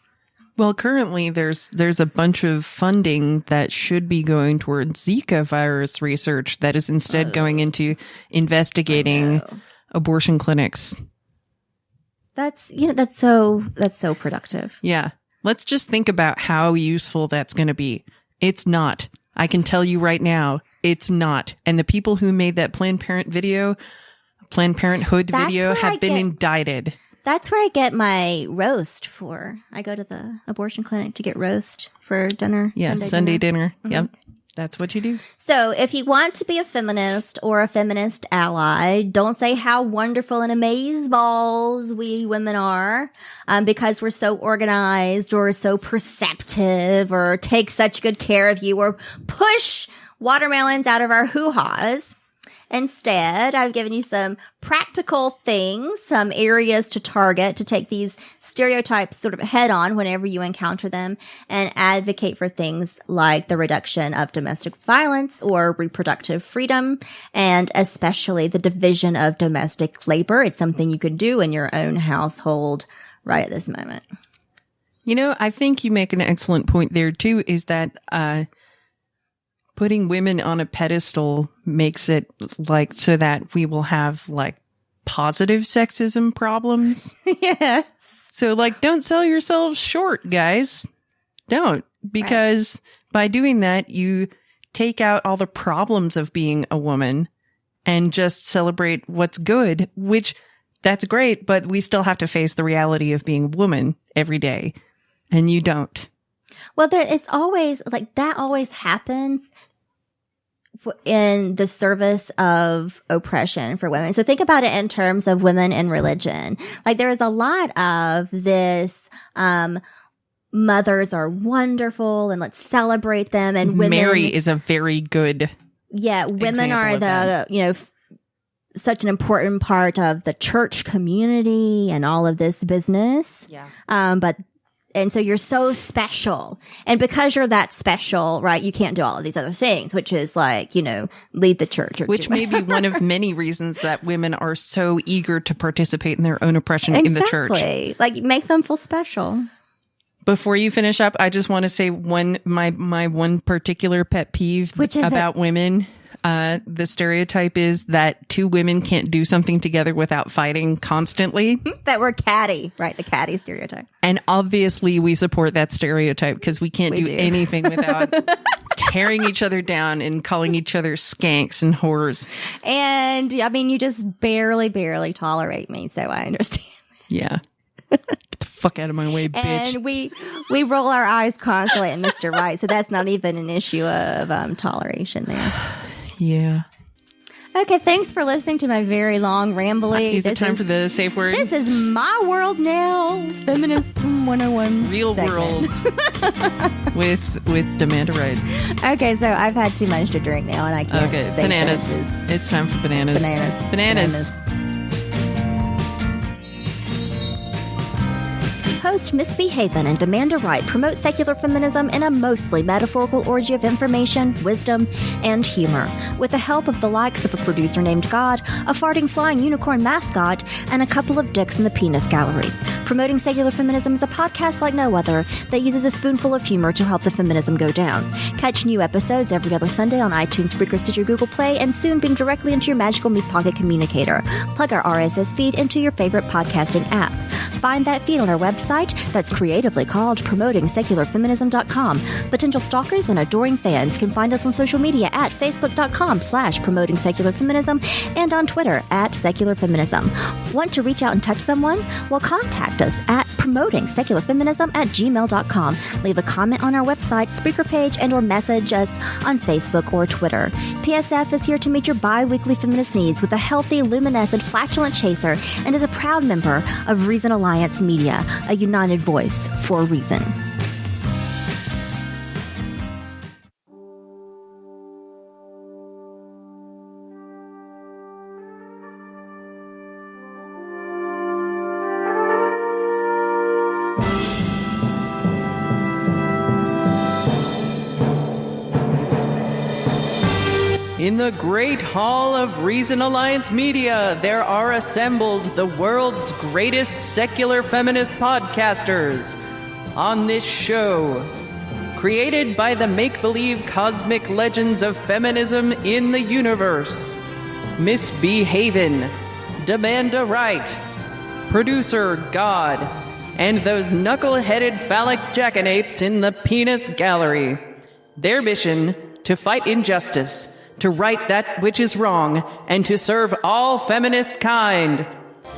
A: Well, currently there's a bunch of funding that should be going towards Zika virus research that is instead going into investigating abortion clinics. That's
B: so productive.
A: Yeah. Let's just think about how useful that's going to be. It's not. I can tell you right now, it's not. And the people who made that Planned Parenthood video have been indicted.
B: That's where I get my roast for. I go to the abortion clinic to get roast for dinner.
A: Yeah, Sunday dinner. Mm-hmm. Yep. That's what you do.
B: So if you want to be a feminist or a feminist ally, don't say how wonderful and amazeballs we women are because we're so organized or so perceptive or take such good care of you or push watermelons out of our hoo-haws. Instead, I've given you some practical things, some areas to target to take these stereotypes sort of head on whenever you encounter them and advocate for things like the reduction of domestic violence or reproductive freedom and especially the division of domestic labor. It's something you could do in your own household right at this moment.
A: I think you make an excellent point there too, is that, putting women on a pedestal makes it like so that we will have like positive sexism problems.
B: Yes.
A: So like, don't sell yourselves short, guys. Don't, because by doing that, you take out all the problems of being a woman and just celebrate what's good, which that's great, but we still have to face the reality of being a woman every day. And you don't.
B: Well, it's always like that always happens in the service of oppression for women. So think about it in terms of women in religion. Like there is a lot of this, mothers are wonderful and let's celebrate them. And women,
A: Mary is a very good
B: women are the, such an important part of the church community and all of this business.
A: Yeah.
B: And so you're so special. And because you're that special, right, you can't do all of these other things, which is like, lead the church.
A: Which may be one of many reasons that women are so eager to participate in their own oppression in the church.
B: Exactly. Like, make them feel special.
A: Before you finish up, I just want to say my one particular pet peeve about women. The stereotype is that two women can't do something together without fighting constantly.
B: That we're catty, right? The catty stereotype.
A: And obviously we support that stereotype because we can't do anything without tearing each other down and calling each other skanks and whores.
B: And I mean, you just barely tolerate me. So I understand.
A: Yeah. Get the fuck out of my way, bitch.
B: And we roll our eyes constantly at Mr. Right. So that's not even an issue of toleration there.
A: Yeah.
B: Okay, thanks for listening to my very long rambly.
A: Is it time for the safe word?
B: This is my world now. Feminism 101.
A: Real
B: segment.
A: world. with Demanda Wright.
B: Okay, so I've had too much to drink now and I can't say
A: bananas.
B: sentences.
A: It's time for bananas. Bananas.
B: Host Miss B. Haven and Demanda Wright promote secular feminism in a mostly metaphorical orgy of information, wisdom, and humor, with the help of the likes of a producer named God, a farting flying unicorn mascot, and a couple of dicks in the penis gallery. Promoting secular feminism is a podcast like no other that uses a spoonful of humor to help the feminism go down. Catch new episodes every other Sunday on iTunes, Spreaker, Stitcher, Google Play, and soon beam directly into your magical Meat Pocket communicator. Plug our RSS feed into your favorite podcasting app. Find that feed on our website that's creatively called promotingsecularfeminism.com. Potential stalkers and adoring fans can find us on social media at facebook.com/promotingsecularfeminism and on Twitter at secularfeminism. Want to reach out and touch someone? Well, contact us at promotingsecularfeminism@gmail.com. Leave a comment on our website, speaker page, and or message us on Facebook or Twitter. PSF is here to meet your bi-weekly feminist needs with a healthy, luminescent, flatulent chaser and is a proud member of Reason Alliance Media, a united voice for a reason.
A: In the great hall of Reason Alliance Media, there are assembled the world's greatest secular feminist podcasters. On this show, created by the make-believe cosmic legends of feminism in the universe, Miss B. Haven, Demanda Wright, Producer God, and those knuckle-headed phallic jackanapes in the penis gallery. Their mission, to fight injustice, to right that which is wrong, and to serve all feminist kind.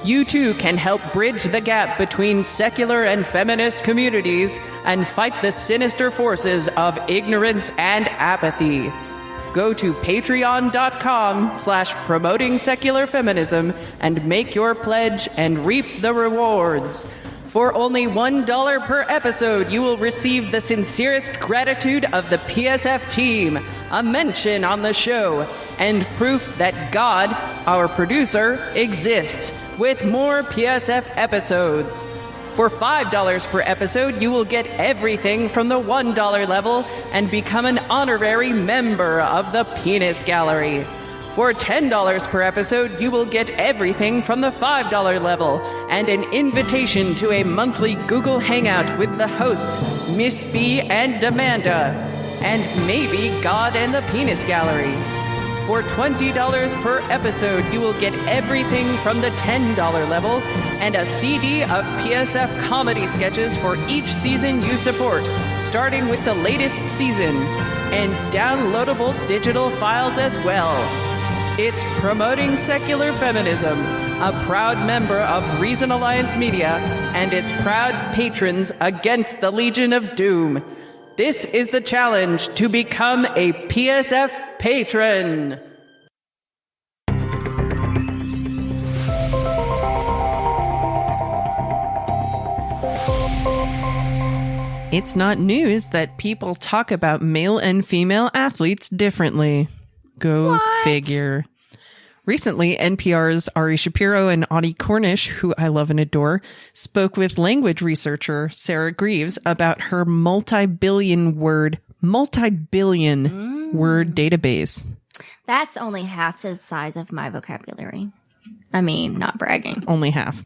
A: You too can help bridge the gap between secular and feminist communities and fight the sinister forces of ignorance and apathy. Go to patreon.com/promoting secular feminism and make your pledge and reap the rewards. For only $1 per episode, you will receive the sincerest gratitude of the PSF team, a mention on the show, and proof that God, our producer, exists, with more PSF episodes. For $5 per episode, you will get everything from the $1 level and become an honorary member of the Penis Gallery. For $10 per episode, you will get everything from the $5 level and an invitation to a monthly Google Hangout with the hosts, Miss B and Demanda, and maybe God and the Penis Gallery. For $20 per episode, you will get everything from the $10 level and a CD of PSF comedy sketches for each season you support, starting with the latest season, and downloadable digital files as well. It's Promoting Secular Feminism, a proud member of Reason Alliance Media, and its proud patrons against the Legion of Doom. This is the challenge to become a PSF patron. It's not news that people talk about male and female athletes differently. Go figure. Recently, NPR's Ari Shapiro and Audie Cornish, who I love and adore, spoke with language researcher Sarah Greaves about her multi-billion word database.
B: That's only half the size of my vocabulary. I mean, not bragging.
A: Only half.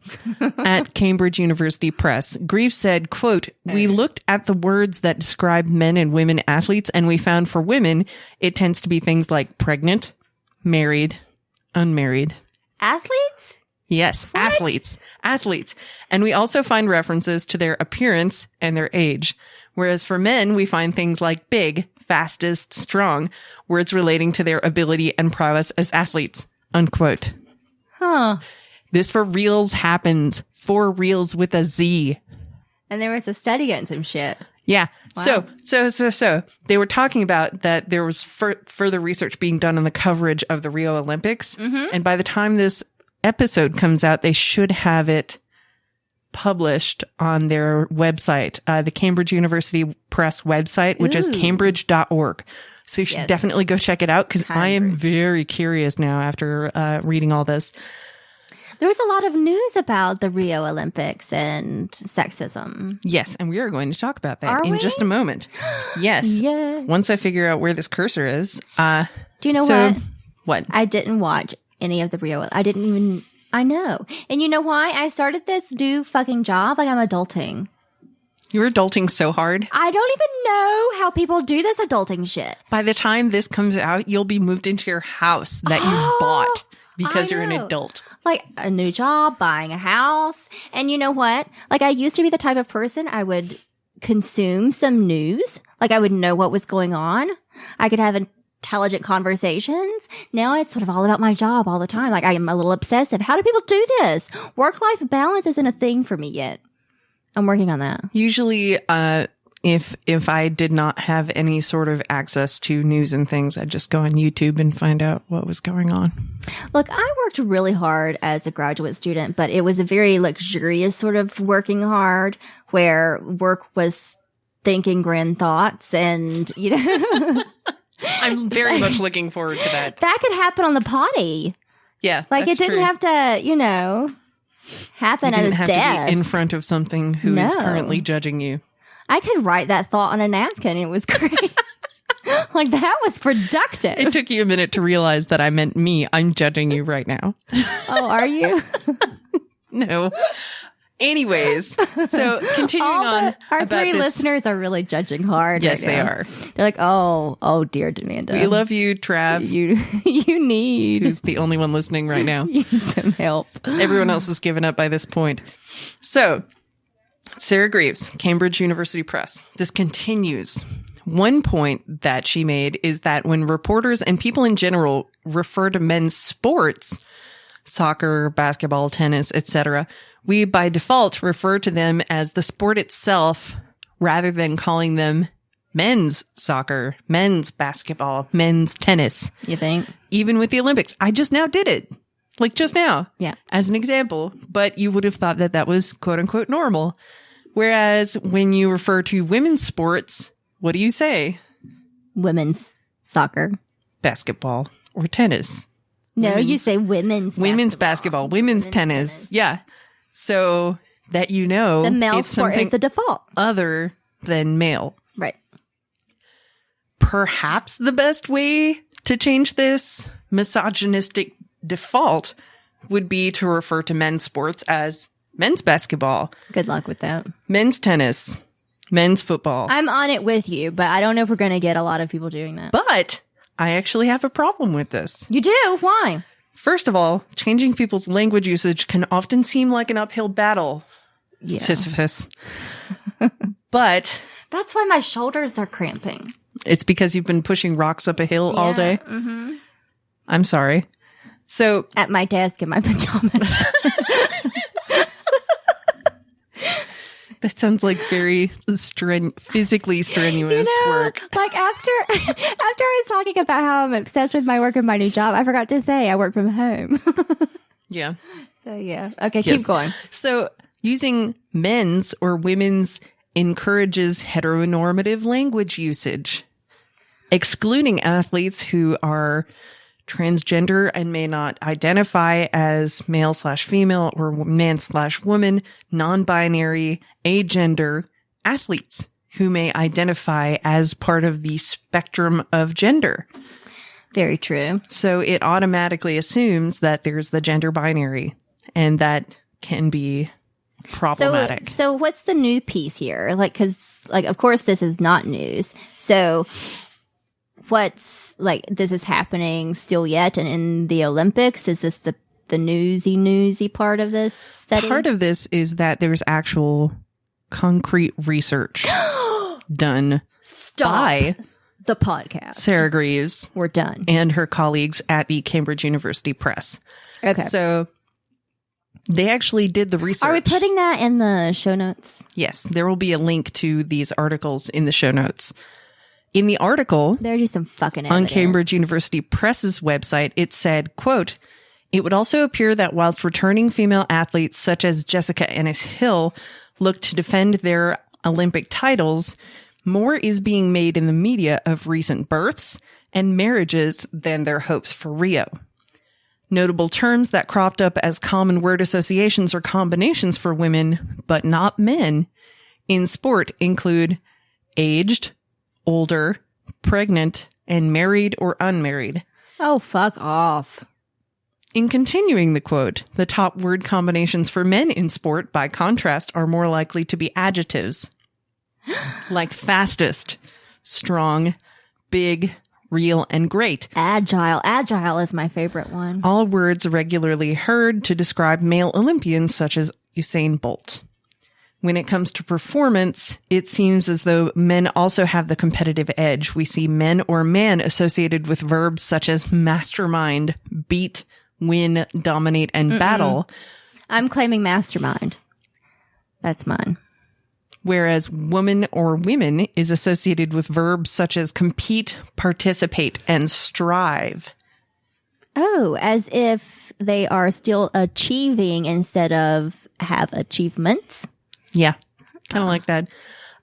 A: At Cambridge University Press, Greaves said, quote, "We looked at the words that describe men and women athletes, and we found for women, it tends to be things like pregnant, married, unmarried."
B: Athletes?
A: Yes,
B: what?
A: Athletes. And we also find references to their appearance and their age. Whereas for men, we find things like big, fastest, strong, words relating to their ability and prowess as athletes, unquote.
B: Huh.
A: This for reals happens. For reals with a Z.
B: And there was a study on some shit.
A: Yeah.
B: Wow.
A: So they were talking about that there was further research being done on the coverage of the Rio Olympics. Mm-hmm. And by the time this episode comes out, they should have it published on their website, the Cambridge University Press website, which is cambridge.org. So you should definitely go check it out because I am very curious now after reading all this.
B: There was a lot of news about the Rio Olympics and sexism.
A: Yes, and we are going to talk about that
B: Are
A: in
B: we?
A: just a moment. Yes.
B: Yeah.
A: Once I figure out where this cursor is.
B: Do you know
A: what?
B: What? I didn't watch any of the Rio. I know. And you know why? I started this new fucking job. Like, I'm adulting.
A: You're adulting so hard.
B: I don't even know how people do this adulting shit.
A: By the time this comes out, you'll be moved into your house that you bought because you're an adult.
B: Like a new job, buying a house. And you know what? Like, I used to be the type of person I would consume some news. Like, I would know what was going on. I could have intelligent conversations. Now it's sort of all about my job all the time. Like, I am a little obsessive. How do people do this? Work-life balance isn't a thing for me yet. I'm working on that.
A: Usually, if I did not have any sort of access to news and things, I'd just go on YouTube and find out what was going on.
B: Look, I worked really hard as a graduate student, but it was a very luxurious sort of working hard where work was thinking grand thoughts and, you know.
A: I'm very much looking forward to that.
B: That could happen on the potty.
A: Yeah.
B: Like, it didn't have to, you know, happen at a desk.
A: To be in front of something who is currently judging you.
B: I could write that thought on a napkin. It was great. Like, that was productive.
A: It took you a minute to realize that I meant me. I'm judging you right now.
B: Oh, are you?
A: No. Anyways, so continuing on.
B: Our three listeners are really judging hard.
A: Yes,
B: right
A: they
B: now.
A: are.
B: They're like, oh, dear Demanda.
A: We love you, Trav.
B: You need.
A: Who's the only one listening right now.
B: You need some help.
A: Everyone else has given up by this point. So, Sarah Greaves, Cambridge University Press. This continues. One point that she made is that when reporters and people in general refer to men's sports, soccer, basketball, tennis, etc., we by default refer to them as the sport itself rather than calling them men's soccer, men's basketball, men's tennis.
B: You think?
A: Even with the Olympics. I just now did it. Like just now.
B: Yeah.
A: As an example. But you would have thought that that was quote unquote normal. Whereas when you refer to women's sports, what do you say?
B: Women's soccer.
A: Basketball or tennis.
B: No, you say women's
A: basketball, women's tennis. Yeah. So that you know.
B: The male sport is the default.
A: Other than male.
B: Right.
A: Perhaps the best way to change this misogynistic default would be to refer to men's sports as men's basketball.
B: Good luck with that.
A: Men's tennis. Men's football.
B: I'm on it with you, but I don't know if we're going to get a lot of people doing that.
A: But I actually have a problem with this.
B: You do? Why?
A: First of all, changing people's language usage can often seem like an uphill battle. Yeah. Sisyphus. But
B: that's why my shoulders are cramping.
A: It's because you've been pushing rocks up a hill all day?
B: Mm-hmm.
A: I'm sorry. So
B: at my desk in my pajamas.
A: That sounds like very physically strenuous work.
B: Like after I was talking about how I'm obsessed with my work and my new job, I forgot to say I work from home.
A: Yeah.
B: So yeah. Okay, keep going.
A: So using men's or women's encourages heteronormative language usage, excluding athletes who are transgender and may not identify as male/female or man/woman, non-binary, agender athletes who may identify as part of the spectrum of gender.
B: Very true.
A: So it automatically assumes that there's the gender binary, and that can be problematic.
B: So what's the new piece here? Like, because, like, of course, this is not news. So what's, like, this is happening still yet? And in the Olympics, is this the newsy part of this study?
A: Part of this is that there's actual concrete research done by
B: the podcast.
A: Sarah Greaves.
B: We're done.
A: And her colleagues at the Cambridge University Press.
B: Okay.
A: So they actually did the research.
B: Are we putting that in the show notes?
A: Yes. There will be a link to these articles in the show notes. In the article,
B: there's just some fucking
A: on
B: evidence.
A: Cambridge University Press's website, it said, quote, "It would also appear that whilst returning female athletes such as Jessica Ennis-Hill look to defend their Olympic titles, more is being made in the media of recent births and marriages than their hopes for Rio. Notable terms that cropped up as common word associations or combinations for women, but not men, in sport include aged, older, pregnant, and married or unmarried."
B: Oh, fuck off.
A: In continuing the quote, the top word combinations for men in sport, by contrast, are more likely to be adjectives like fastest, strong, big, real, and great.
B: Agile. Agile is my favorite one.
A: All words regularly heard to describe male Olympians such as Usain Bolt. When it comes to performance, it seems as though men also have the competitive edge. We see men or man associated with verbs such as mastermind, beat, win, dominate, and battle.
B: I'm claiming mastermind. That's mine.
A: Whereas woman or women is associated with verbs such as compete, participate, and strive.
B: Oh, as if they are still achieving instead of have achievements.
A: Yeah, kind of like that.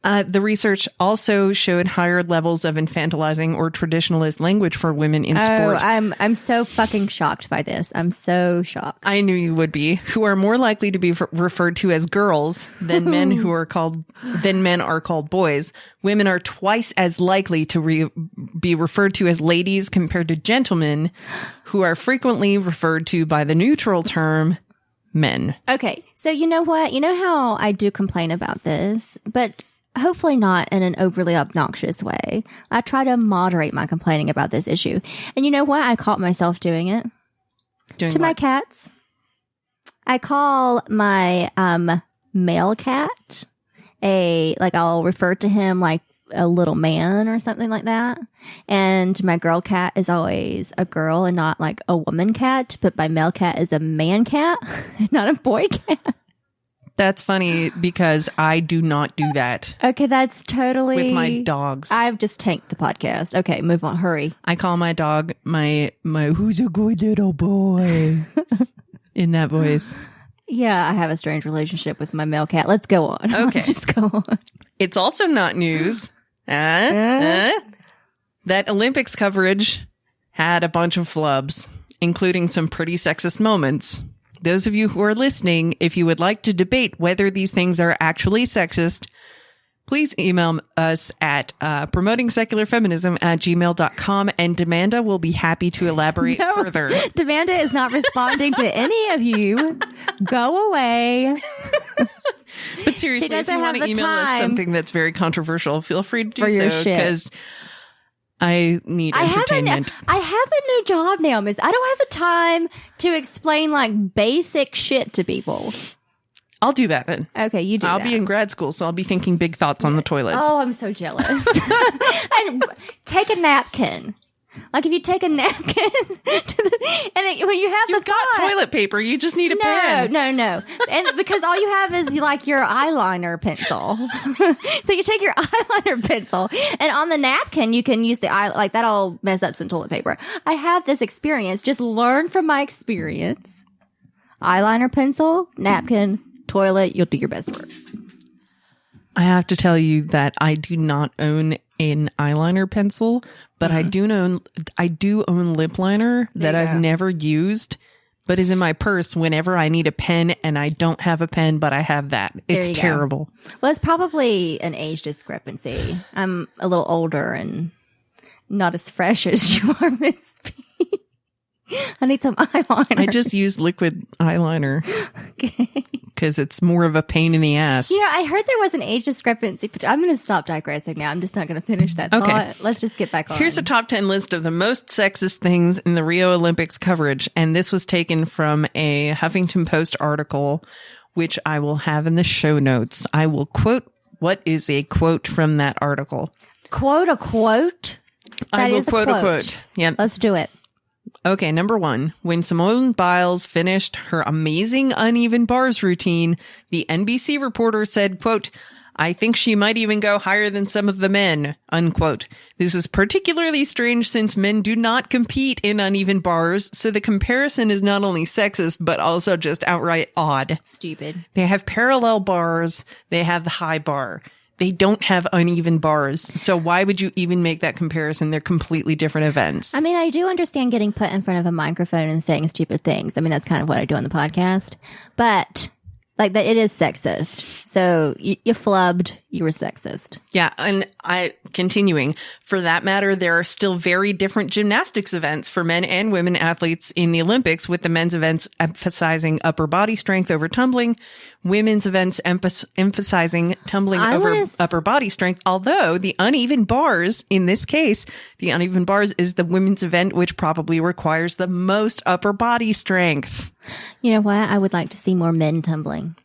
A: The research also showed higher levels of infantilizing or traditionalist language for women in sport.
B: I'm so fucking shocked by this. I'm so shocked.
A: I knew you would be. Who are more likely to be referred to as girls than men who are called boys. Women are twice as likely to be referred to as ladies compared to gentlemen, who are frequently referred to by the neutral term men.
B: Okay, so you know what? You know how I do complain about this, but hopefully not in an overly obnoxious way. I try to moderate my complaining about this issue. And you know what? I caught myself doing it. To my cats. I call my male cat I'll refer to him like a little man or something like that. And my girl cat is always a girl and not like a woman cat, but my male cat is a man cat, not a boy cat.
A: That's funny because I do not do that.
B: Okay, that's totally...
A: with my dogs.
B: I've just tanked the podcast. Okay, move on. Hurry.
A: I call my dog my who's a good little boy in that voice.
B: Yeah, I have a strange relationship with my male cat. Let's go on.
A: Okay.
B: Let's just go on.
A: It's also not news that Olympics coverage had a bunch of flubs, including some pretty sexist moments. Those of you who are listening, if you would like to debate whether these things are actually sexist, please email us at promotingsecularfeminism@gmail.com, and Demanda will be happy to elaborate further.
B: Demanda is not responding to any of you. Go away.
A: But seriously, if you want to email us something that's very controversial, feel free to do so, because I need entertainment.
B: I have a new job now, Miss. I don't have the time to explain like basic shit to people.
A: I'll do that then.
B: Okay, you do
A: I'll
B: that.
A: be in grad school, so I'll be thinking big thoughts on the toilet.
B: Oh, I'm so jealous. And take a napkin. Like if you take a napkin when you have
A: You've got toilet paper, you just need a pen.
B: No. And because all you have is like your eyeliner pencil. So you take your eyeliner pencil and on the napkin you can use the eye, like that'll mess up some toilet paper. I have this experience. Just learn from my experience. Eyeliner pencil, napkin, toilet, you'll do your best work.
A: I have to tell you that I do not own an eyeliner pencil, but I do own lip liner that I've never used, but is in my purse whenever I need a pen and I don't have a pen, but I have that. It's terrible.
B: Well, it's probably an age discrepancy. I'm a little older and not as fresh as you are, Miss P. I need some eyeliner.
A: I just use liquid eyeliner.
B: Okay.
A: Because it's more of a pain in the ass.
B: You know, I heard there was an age discrepancy, but I'm going to stop digressing now. I'm just not going to finish that thought. Let's just get back on.
A: Here's a top 10 list of the most sexist things in the Rio Olympics coverage. And this was taken from a Huffington Post article, which I will have in the show notes. I will quote what is a quote from that article.
B: Quote a quote?
A: I will quote a quote. Yeah.
B: Let's do it.
A: Okay, number 1. When Simone Biles finished her amazing uneven bars routine, the NBC reporter said, quote, "I think she might even go higher than some of the men," unquote. This is particularly strange since men do not compete in uneven bars, so the comparison is not only sexist, but also just outright odd.
B: Stupid.
A: They have parallel bars. They have the high bar. They don't have uneven bars. So why would you even make that comparison? They're completely different events.
B: I mean, I do understand getting put in front of a microphone and saying stupid things. I mean, that's kind of what I do on the podcast. But like that, it is sexist. So you flubbed. You were sexist.
A: Yeah. And continuing, for that matter, there are still very different gymnastics events for men and women athletes in the Olympics, with the men's events emphasizing upper body strength over tumbling, women's events emphasizing tumbling over upper body strength. Although the uneven bars, in this case, the uneven bars is the women's event, which probably requires the most upper body strength.
B: You know what? I would like to see more men tumbling.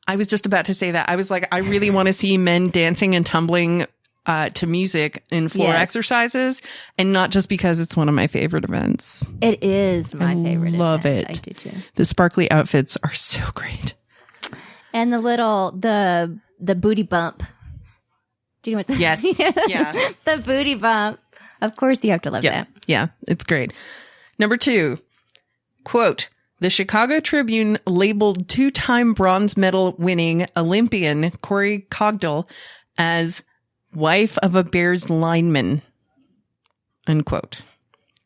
A: I was just about to say that. I was like, I really want to see men dancing and tumbling to music in floor exercises, and not just because it's one of my favorite events.
B: It is my favorite event.
A: Love it.
B: I do too.
A: The sparkly outfits are so great.
B: And the booty bump. Do you know what that
A: Yes. Yeah.
B: The booty bump. Of course you have to love that.
A: Yeah, it's great. Number 2, quote, "The Chicago Tribune labeled 2-time bronze medal winning Olympian Corey Cogdell as wife of a Bears lineman," unquote.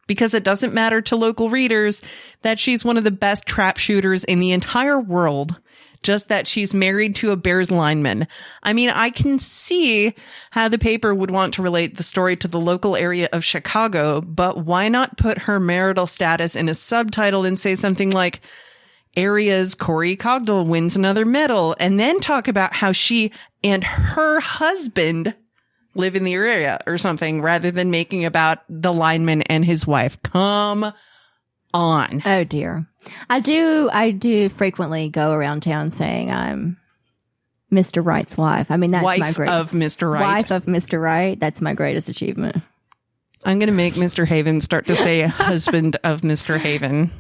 A: Because it doesn't matter to local readers that she's one of the best trap shooters in the entire world, just that she's married to a Bears lineman. I mean, I can see how the paper would want to relate the story to the local area of Chicago, but why not put her marital status in a subtitle and say something like, "Area's Corey Cogdell wins another medal," and then talk about how she and her husband live in the area or something, rather than making about the lineman and his wife. Come on.
B: Oh dear. I do frequently go around town saying I'm Mr. Wright's wife. I mean, that's
A: wife
B: my
A: of Mr. Wright.
B: Wife of Mr. Wright. That's my greatest achievement.
A: I'm going to make Mr. Haven start to say husband of Mr. Haven.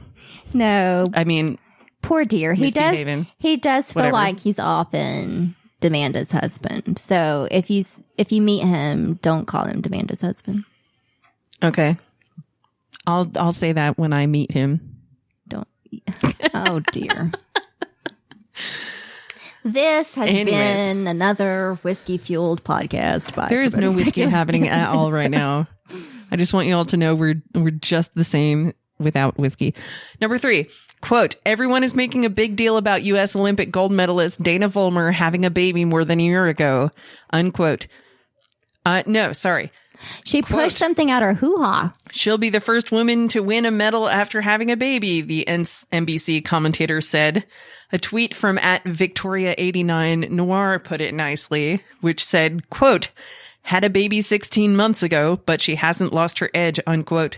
B: No.
A: I mean,
B: poor dear. He does feel
A: Whatever.
B: like he's often Demanda's husband. So if you meet him, don't call him Demanda's husband.
A: Okay. I'll say that when I meet him.
B: Don't. Oh dear. This has been another whiskey-fueled podcast. By
A: there is no whiskey happening at all right now. I just want you all to know we're just the same without whiskey. Number 3, quote, "Everyone is making a big deal about U.S. Olympic gold medalist Dana Vollmer having a baby more than a year ago," unquote. No, sorry.
B: She pushed something out her hoo-ha.
A: "She'll be the first woman to win a medal after having a baby," the NBC commentator said. A tweet from @Victoria89Noir put it nicely, which said, quote, "Had a baby 16 months ago, but she hasn't lost her edge," unquote.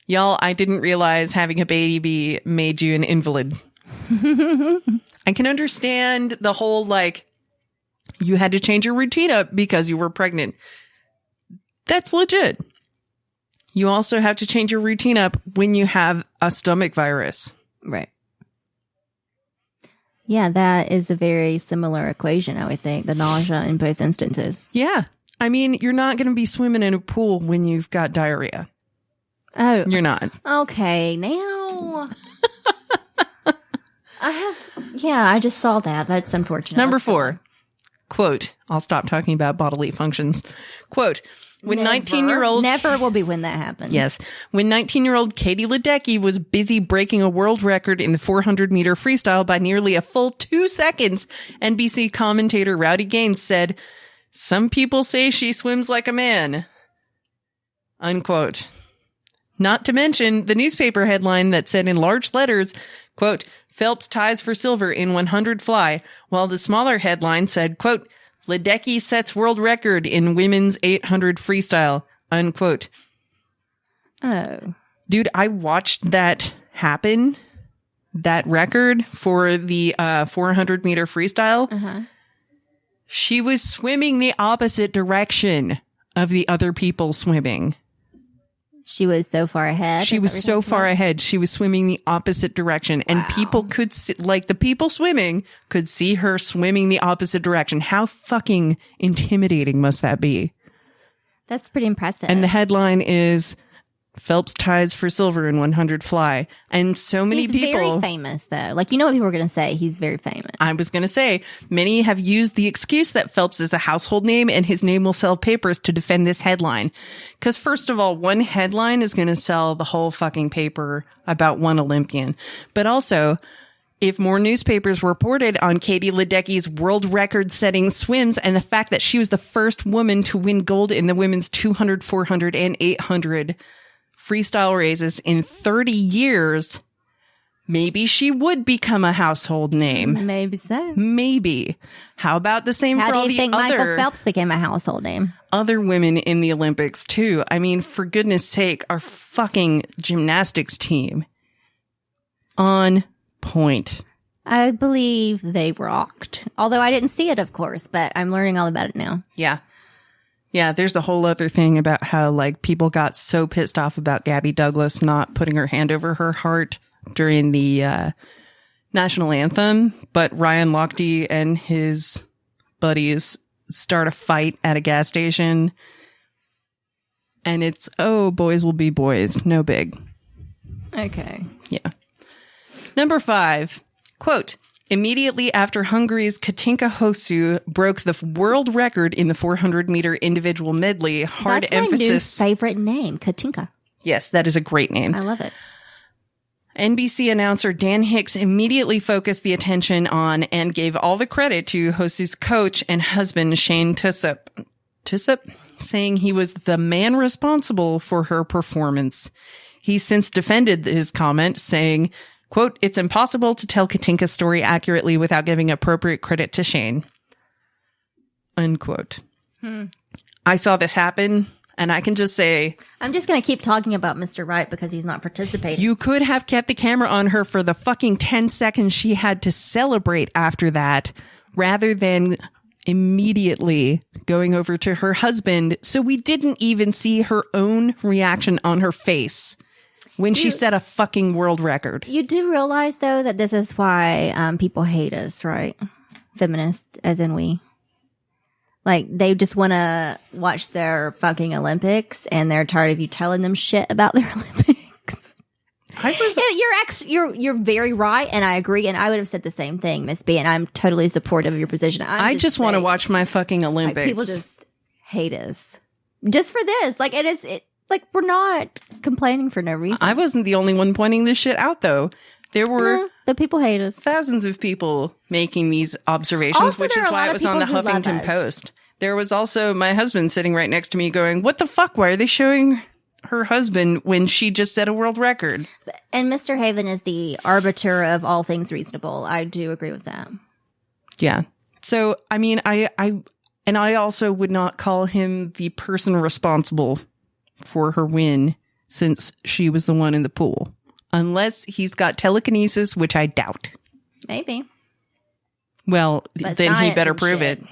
A: Y'all, I didn't realize having a baby made you an invalid. I can understand the whole, like, you had to change your routine up because you were pregnant. That's legit. You also have to change your routine up when you have a stomach virus.
B: Right. Yeah, that is a very similar equation, I would think. The nausea in both instances.
A: Yeah. I mean, you're not going to be swimming in a pool when you've got diarrhea.
B: Oh.
A: You're not.
B: Okay, now. I just saw that. That's unfortunate.
A: Number 4. Quote, I'll stop talking about bodily functions. Quote, when 19-year-old...
B: Never will be when that happens.
A: Yes. When 19-year-old Katie Ledecky was busy breaking a world record in the 400-meter freestyle by nearly a full 2 seconds, NBC commentator Rowdy Gaines said, "Some people say she swims like a man." Unquote. Not to mention the newspaper headline that said in large letters, quote, "Phelps ties for silver in 100 fly," while the smaller headline said, quote, "Ledecky sets world record in women's 800 freestyle," unquote.
B: Oh.
A: Dude, I watched that happen, that record for the 400-meter freestyle.
B: Uh-huh.
A: She was swimming the opposite direction of the other people swimming.
B: She was so far ahead.
A: She was so far ahead. She was swimming the opposite direction. And people could see, like the people swimming could see her swimming the opposite direction. How fucking intimidating must that be?
B: That's pretty impressive.
A: And the headline is Phelps ties for silver in 100 fly. And so many
B: he's
A: people...
B: very famous, though. Like, you know what people are going to say? He's very famous.
A: I was going to say, many have used the excuse that Phelps is a household name and his name will sell papers to defend this headline. Because first of all, one headline is going to sell the whole fucking paper about one Olympian. But also, if more newspapers reported on Katie Ledecky's world record-setting swims and the fact that she was the first woman to win gold in the women's 200, 400, and 800 freestyle races in 30 years, maybe she would become a household name.
B: Maybe so.
A: Maybe. How about the same for all the other...
B: How do you think Michael Phelps became a household name?
A: Other women in the Olympics, too. I mean, for goodness sake, our fucking gymnastics team. On point.
B: I believe they rocked. Although I didn't see it, of course, but I'm learning all about it now.
A: Yeah. Yeah, there's a whole other thing about how, like, people got so pissed off about Gabby Douglas not putting her hand over her heart during the national anthem, but Ryan Lochte and his buddies start a fight at a gas station, and it's, oh, boys will be boys, no big.
B: Okay.
A: Yeah. Number 5, quote, immediately after Hungary's Katinka Hosszú broke the world record in the 400-meter individual medley,
B: That's my new favorite name, Katinka.
A: Yes, that is a great name.
B: I love it.
A: NBC announcer Dan Hicks immediately focused the attention on and gave all the credit to Hosszú's coach and husband, Shane Tussup, saying he was the man responsible for her performance. He's since defended his comment, saying, quote, it's impossible to tell Katinka's story accurately without giving appropriate credit to Shane. Unquote. I saw this happen, and I can just say...
B: I'm just going to keep talking about Mr. Right because he's not participating.
A: You could have kept the camera on her for the fucking 10 seconds she had to celebrate after that, rather than immediately going over to her husband, so we didn't even see her own reaction on her face. When she set a fucking world record.
B: You do realize, though, that this is why people hate us, right? Feminists, as in we. Like, they just want to watch their fucking Olympics, and they're tired of you telling them shit about their Olympics. You're very right, and I agree, and I would have said the same thing, Miss B, and I'm totally supportive of your position.
A: I just want to watch my fucking Olympics.
B: Like, people just hate us. Just for this. Like, like, we're not complaining for no reason.
A: I wasn't the only one pointing this shit out, though. There were
B: but people hate us.
A: Thousands of people making these observations,
B: also,
A: which is why it was on the Huffington Post. There was also my husband sitting right next to me going, what the fuck? Why are they showing her husband when she just set a world record?
B: And Mr. Haven is the arbiter of all things reasonable. I do agree with that.
A: Yeah. So, I mean, I also would not call him the person responsible for her win, since she was the one in the pool. Unless he's got telekinesis, which I doubt.
B: Maybe.
A: Well, then he better prove it.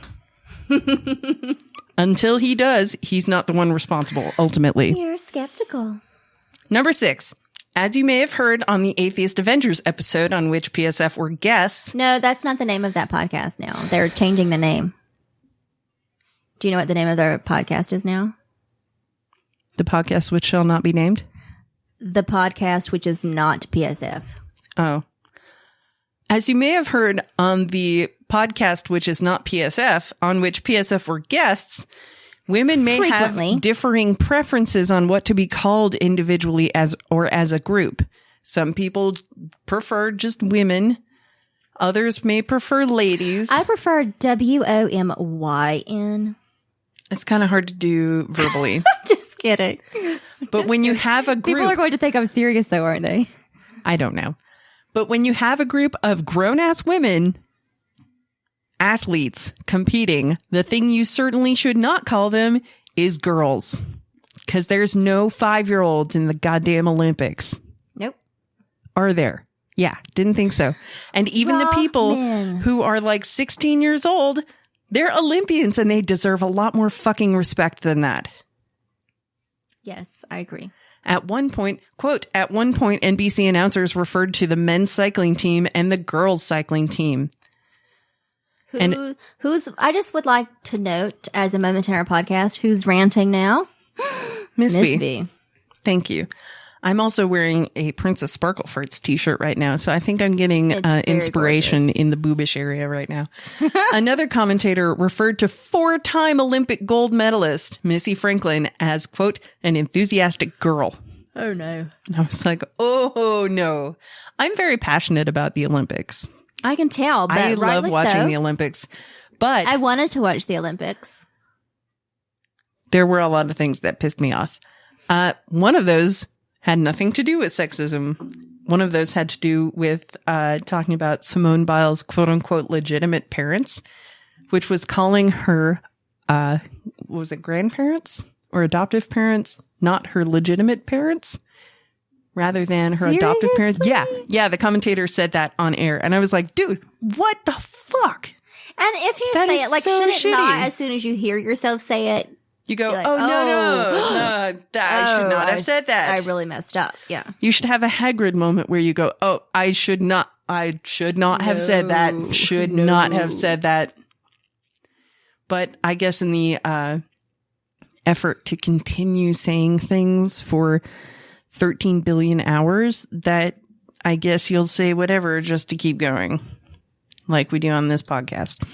A: Until he does, he's not the one responsible, ultimately.
B: You're skeptical.
A: Number 6. As you may have heard on the Atheist Avengers episode on which PSF were guests...
B: No, that's not the name of that podcast now. They're changing the name. Do you know what the name of their podcast is now?
A: The podcast which shall not be named?
B: The podcast which is not PSF.
A: Oh. As you may have heard on the podcast, which is not PSF, on which PSF were guests, women may
B: Frequently.
A: have differing preferences on what to be called individually as a group. Some people prefer just women. Others may prefer ladies.
B: I prefer WOMYN.
A: It's kind of hard to do verbally.
B: Just kidding.
A: But when you have a group...
B: People are going to think I'm serious, though, aren't they?
A: I don't know. But when you have a group of grown-ass women, athletes, competing, the thing you certainly should not call them is girls. Because there's no 5-year-olds in the goddamn Olympics.
B: Nope.
A: Are there? Yeah, didn't think so. And even the people who are like 16 years old, they're Olympians and they deserve a lot more fucking respect than that.
B: Yes, I agree.
A: At one point, quote, at one point, NBC announcers referred to the men's cycling team and the girls' cycling team.
B: Who's, I just would like to note as a moment in our podcast, who's ranting now?
A: Miss B.
B: B.
A: Thank you. I'm also wearing a Princess Sparkleforts t-shirt right now, so I think I'm getting inspiration in the boobish area right now. Another commentator referred to 4-time Olympic gold medalist Missy Franklin as, quote, an enthusiastic girl.
B: Oh, no.
A: And I was like, oh, no. I'm very passionate about the Olympics.
B: I can tell, but
A: I love watching
B: so.
A: the Olympics, but
B: I wanted to watch the Olympics.
A: There were a lot of things that pissed me off. One of those had nothing to do with sexism. One of those had to do with talking about Simone Biles' quote-unquote legitimate parents, which was calling her, was it grandparents or adoptive parents, not her legitimate parents, rather than her adoptive parents? Yeah, the commentator said that on air. And I was like, dude, what the fuck?
B: And if you
A: That
B: say
A: is
B: it, like,
A: so
B: should it
A: shitty.
B: not, as soon as you hear yourself say it,
A: You go,
B: like,
A: no, I should not have said that.
B: I really messed up. Yeah.
A: You should have a Hagrid moment where you go, oh, I should not have said that. Should not have said that. But I guess in the effort to continue saying things for 13 billion hours, that I guess you'll say whatever just to keep going, like we do on this podcast.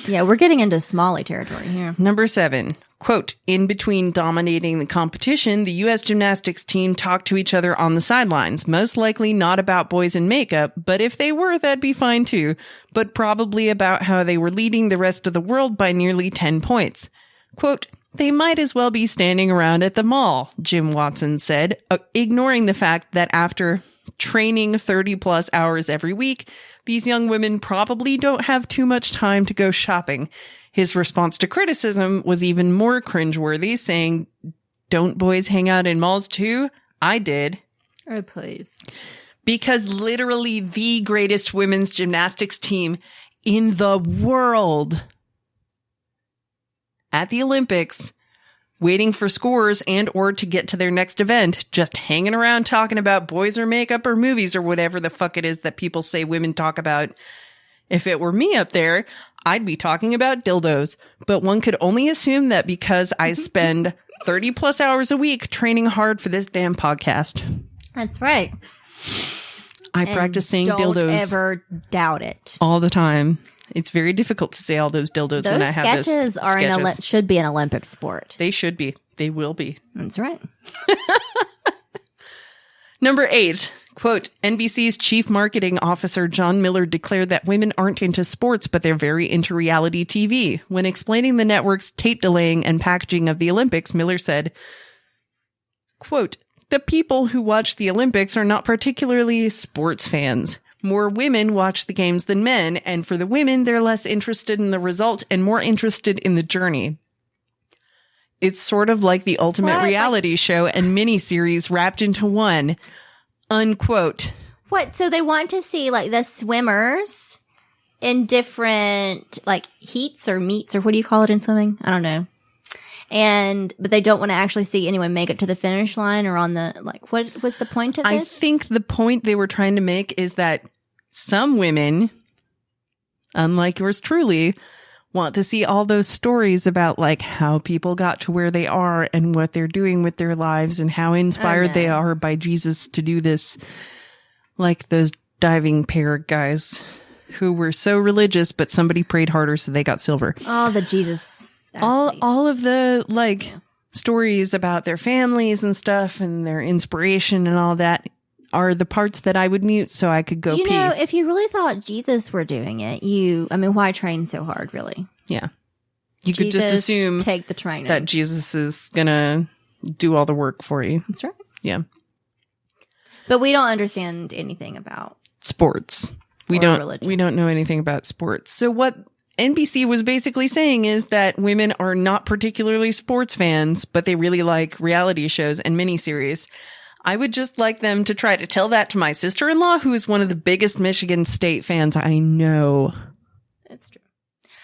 B: Yeah, we're getting into Smalley territory here.
A: Number 7. Quote, in between dominating the competition, the U.S. gymnastics team talked to each other on the sidelines, most likely not about boys in makeup, but if they were, that'd be fine too, but probably about how they were leading the rest of the world by nearly 10 points. Quote, they might as well be standing around at the mall, Jim Watson said, ignoring the fact that after training 30 plus hours every week, these young women probably don't have too much time to go shopping. His response to criticism was even more cringeworthy, saying, don't boys hang out in malls too? I did.
B: Oh, please.
A: Because literally the greatest women's gymnastics team in the world at the Olympics, waiting for scores and or to get to their next event, just hanging around talking about boys or makeup or movies or whatever the fuck it is that people say women talk about. If it were me up there, I'd be talking about dildos. But one could only assume that because I spend 30 plus hours a week training hard for this damn podcast.
B: That's right.
A: I practice saying dildos.
B: Don't ever doubt it.
A: All the time. It's very difficult to say all those dildos when I have those
B: sketches are should be an Olympic sport.
A: They should be. They will be.
B: That's right.
A: Number 8. Quote, NBC's chief marketing officer John Miller declared that women aren't into sports, but they're very into reality TV. When explaining the network's tape delaying and packaging of the Olympics, Miller said, quote, the people who watch the Olympics are not particularly sports fans. More women watch the games than men, and for the women, they're less interested in the result and more interested in the journey. It's sort of like the ultimate reality show and miniseries wrapped into one. Unquote.
B: What? So they want to see like the swimmers in different like heats or meets or what do you call it in swimming? I don't know. But they don't want to actually see anyone make it to the finish line or on the like. What was the point of this?
A: I think the point they were trying to make is that some women, unlike yours truly, want to see all those stories about like how people got to where they are and what they're doing with their lives and how inspired they are by Jesus to do this, like those diving pair guys who were so religious, but somebody prayed harder, so they got silver.
B: Oh, the Jesus.
A: All of the like stories about their families and stuff and their inspiration and all that are the parts that I would mute so I could go pee.
B: You know, if you really thought Jesus were doing it, why train so hard, really?
A: Yeah. You could just assume
B: take the training.
A: that Jesus is going to do all the work for you.
B: That's right.
A: Yeah.
B: But we don't understand anything about
A: sports. We don't know anything about sports. So what NBC was basically saying is that women are not particularly sports fans, but they really like reality shows and miniseries. I would just like them to try to tell that to my sister-in-law, who is one of the biggest Michigan State fans I know.
B: That's true.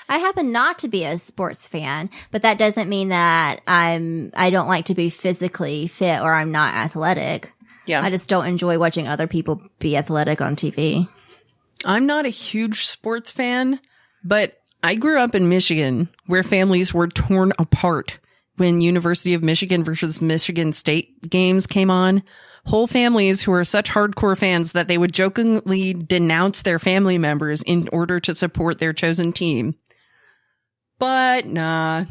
B: I happen not to be a sports fan, but that doesn't mean that I don't like to be physically fit or I'm not athletic.
A: Yeah.
B: I just don't enjoy watching other people be athletic on TV.
A: I'm not a huge sports fan, but I grew up in Michigan where families were torn apart when University of Michigan versus Michigan State games came on. Whole families who were such hardcore fans that they would jokingly denounce their family members in order to support their chosen team. But nah,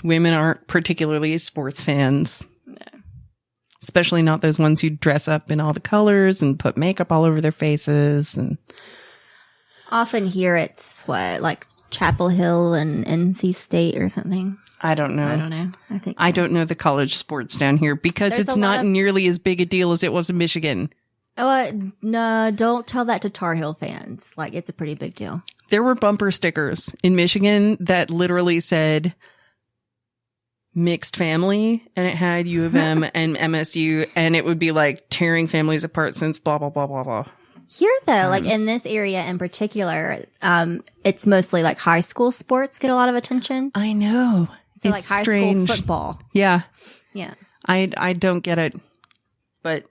A: women aren't particularly sports fans.
B: No.
A: Especially not those ones who dress up in all the colors and put makeup all over their faces. And
B: often here it's like Chapel Hill and NC State or something.
A: I don't know.
B: I think so.
A: I don't know the college sports down here because it's not nearly as big a deal as it was in Michigan.
B: Oh, no, don't tell that to Tar Heel fans. Like, it's a pretty big deal.
A: There were bumper stickers in Michigan that literally said mixed family, and it had U of M and MSU, and it would be like tearing families apart since blah, blah, blah, blah, blah.
B: Here, though, like in this area in particular, it's mostly like high school sports get a lot of attention.
A: I know.
B: So
A: it's
B: like high
A: strange.
B: school football.
A: Yeah.
B: Yeah.
A: I don't get it, but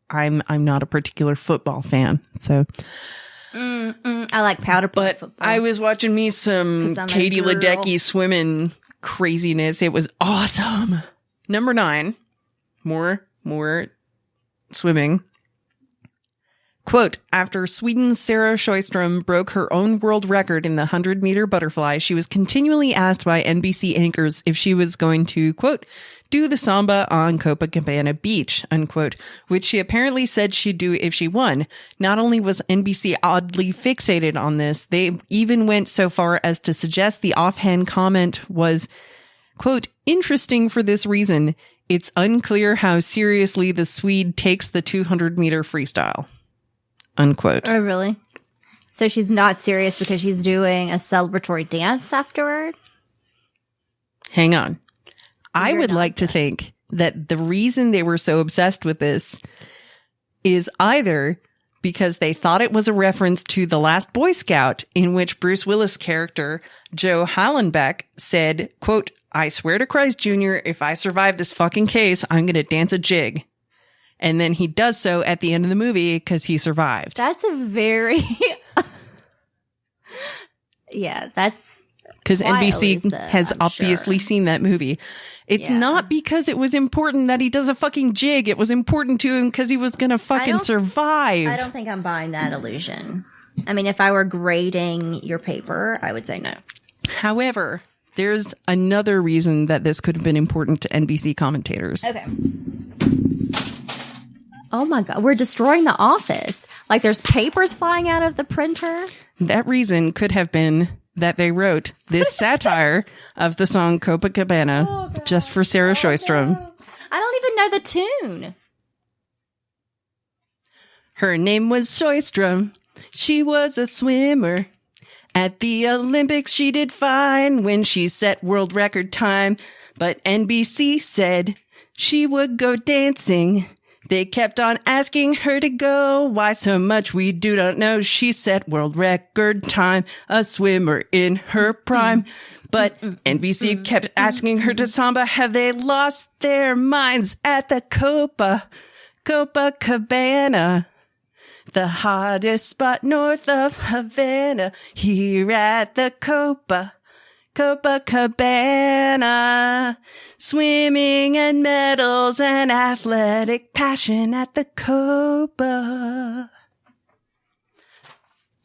A: I'm not a particular football fan, so.
B: I like powder puff football.
A: I was watching me some Katie Ledecky swimming craziness. It was awesome. Number 9, more swimming. Quote, after Sweden's Sarah Sjöström broke her own world record in the 100-meter butterfly, she was continually asked by NBC anchors if she was going to, quote, do the samba on Copacabana Beach, unquote, which she apparently said she'd do if she won. Not only was NBC oddly fixated on this, they even went so far as to suggest the offhand comment was, quote, interesting for this reason. It's unclear how seriously the Swede takes the 200-meter freestyle. Unquote.
B: Oh, really? So she's not serious because she's doing a celebratory dance afterward?
A: Hang on. I would like to think that the reason they were so obsessed with this is either because they thought it was a reference to The Last Boy Scout, in which Bruce Willis' character, Joe Hallenbeck, said, quote, I swear to Christ, Jr., if I survive this fucking case, I'm going to dance a jig. And then he does so at the end of the movie because he survived.
B: That's a very... yeah, that's...
A: Because NBC has obviously seen that movie. It's not because it was important that he does a fucking jig. It was important to him because he was going to fucking survive.
B: I don't think I'm buying that illusion. I mean, if I were grading your paper, I would say no.
A: However, there's another reason that this could have been important to NBC commentators.
B: Okay. Oh my God, we're destroying the office. Like there's papers flying out of the printer.
A: That reason could have been that they wrote this satire of the song Copacabana just for Sarah Sjöström.
B: I don't even know the tune.
A: Her name was Sjöström. She was a swimmer. At the Olympics, she did fine when she set world record time. But NBC said she would go dancing. They kept on asking her to go. Why so much we do not know. She set world record time, a swimmer in her prime. But NBC kept asking her to samba. Have they lost their minds at the Copacabana? The hottest spot north of Havana. Here at the Copacabana, swimming and medals and athletic passion at the Copa.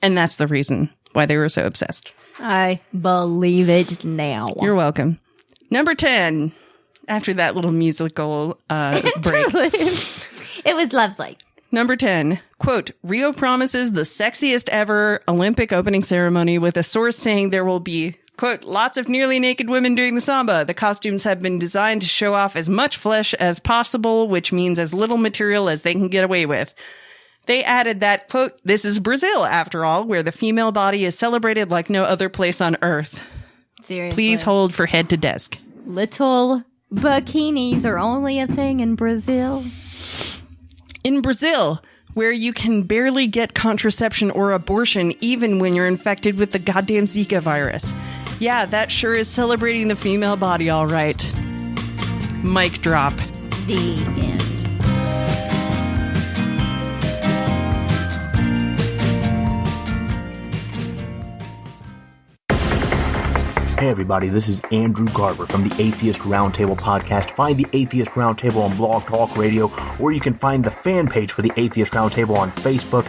A: And that's the reason why they were so obsessed.
B: I believe it now.
A: You're welcome. Number 10. After that little musical break.
B: It was lovely.
A: Number 10, quote, Rio promises the sexiest ever Olympic opening ceremony with a source saying there will be, quote, lots of nearly naked women doing the samba. The costumes have been designed to show off as much flesh as possible, which means as little material as they can get away with. They added that, quote, this is Brazil, after all, where the female body is celebrated like no other place on earth.
B: Seriously.
A: Please hold for head to desk.
B: Little bikinis are only a thing in Brazil.
A: In Brazil, where you can barely get contraception or abortion even when you're infected with the goddamn Zika virus. Yeah, that sure is celebrating the female body, all right. Mic drop.
B: The end.
C: Hey everybody, this is Andrew Garber from the Atheist Roundtable podcast. Find the Atheist Roundtable on Blog Talk Radio, or you can find the fan page for the Atheist Roundtable on Facebook.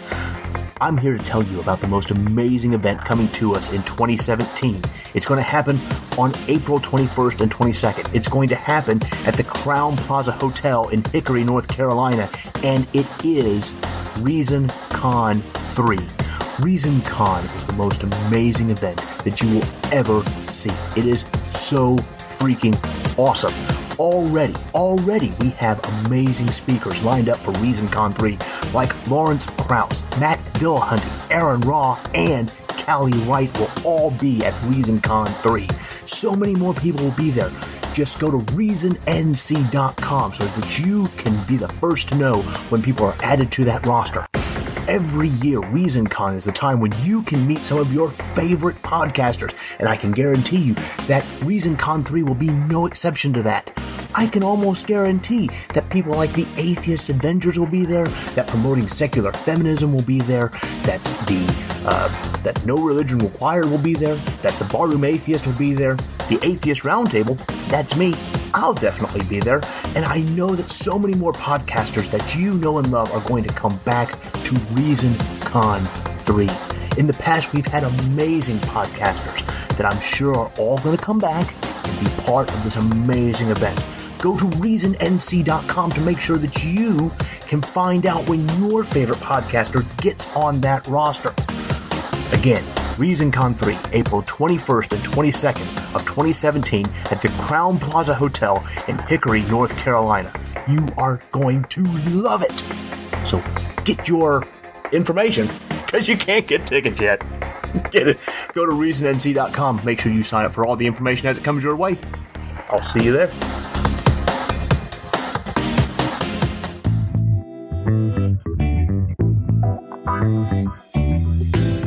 C: I'm here to tell you about the most amazing event coming to us in 2017. It's going to happen on April 21st and 22nd. It's going to happen at the Crown Plaza Hotel in Hickory, North Carolina, and it is ReasonCon 3. ReasonCon is the most amazing event that you will ever see. It is so freaking awesome. Already, we have amazing speakers lined up for ReasonCon 3, like Lawrence Krauss, Matt Dillahunty, Aaron Raw, and Callie Wright will all be at ReasonCon 3. So many more people will be there. Just go to reasonnc.com so that you can be the first to know when people are added to that roster. Every year, ReasonCon is the time when you can meet some of your favorite podcasters, and I can guarantee you that ReasonCon 3 will be no exception to that. I can almost guarantee that people like the Atheist Avengers will be there, that Promoting Secular Feminism will be there, that that No Religion Required will be there, that the Barroom Atheist will be there, the Atheist Roundtable, that's me, I'll definitely be there, and I know that so many more podcasters that you know and love are going to come back to ReasonCon 3. In the past, we've had amazing podcasters that I'm sure are all going to come back and be part of this amazing event. Go to reasonnc.com to make sure that you can find out when your favorite podcaster gets on that roster. Again, ReasonCon 3, April 21st and 22nd of 2017 at the Crown Plaza Hotel in Hickory, North Carolina. You are going to love it. So get your information, because you can't get tickets yet. Get it. Go to reasonnc.com. Make sure you sign up for all the information as it comes your way. I'll see you there.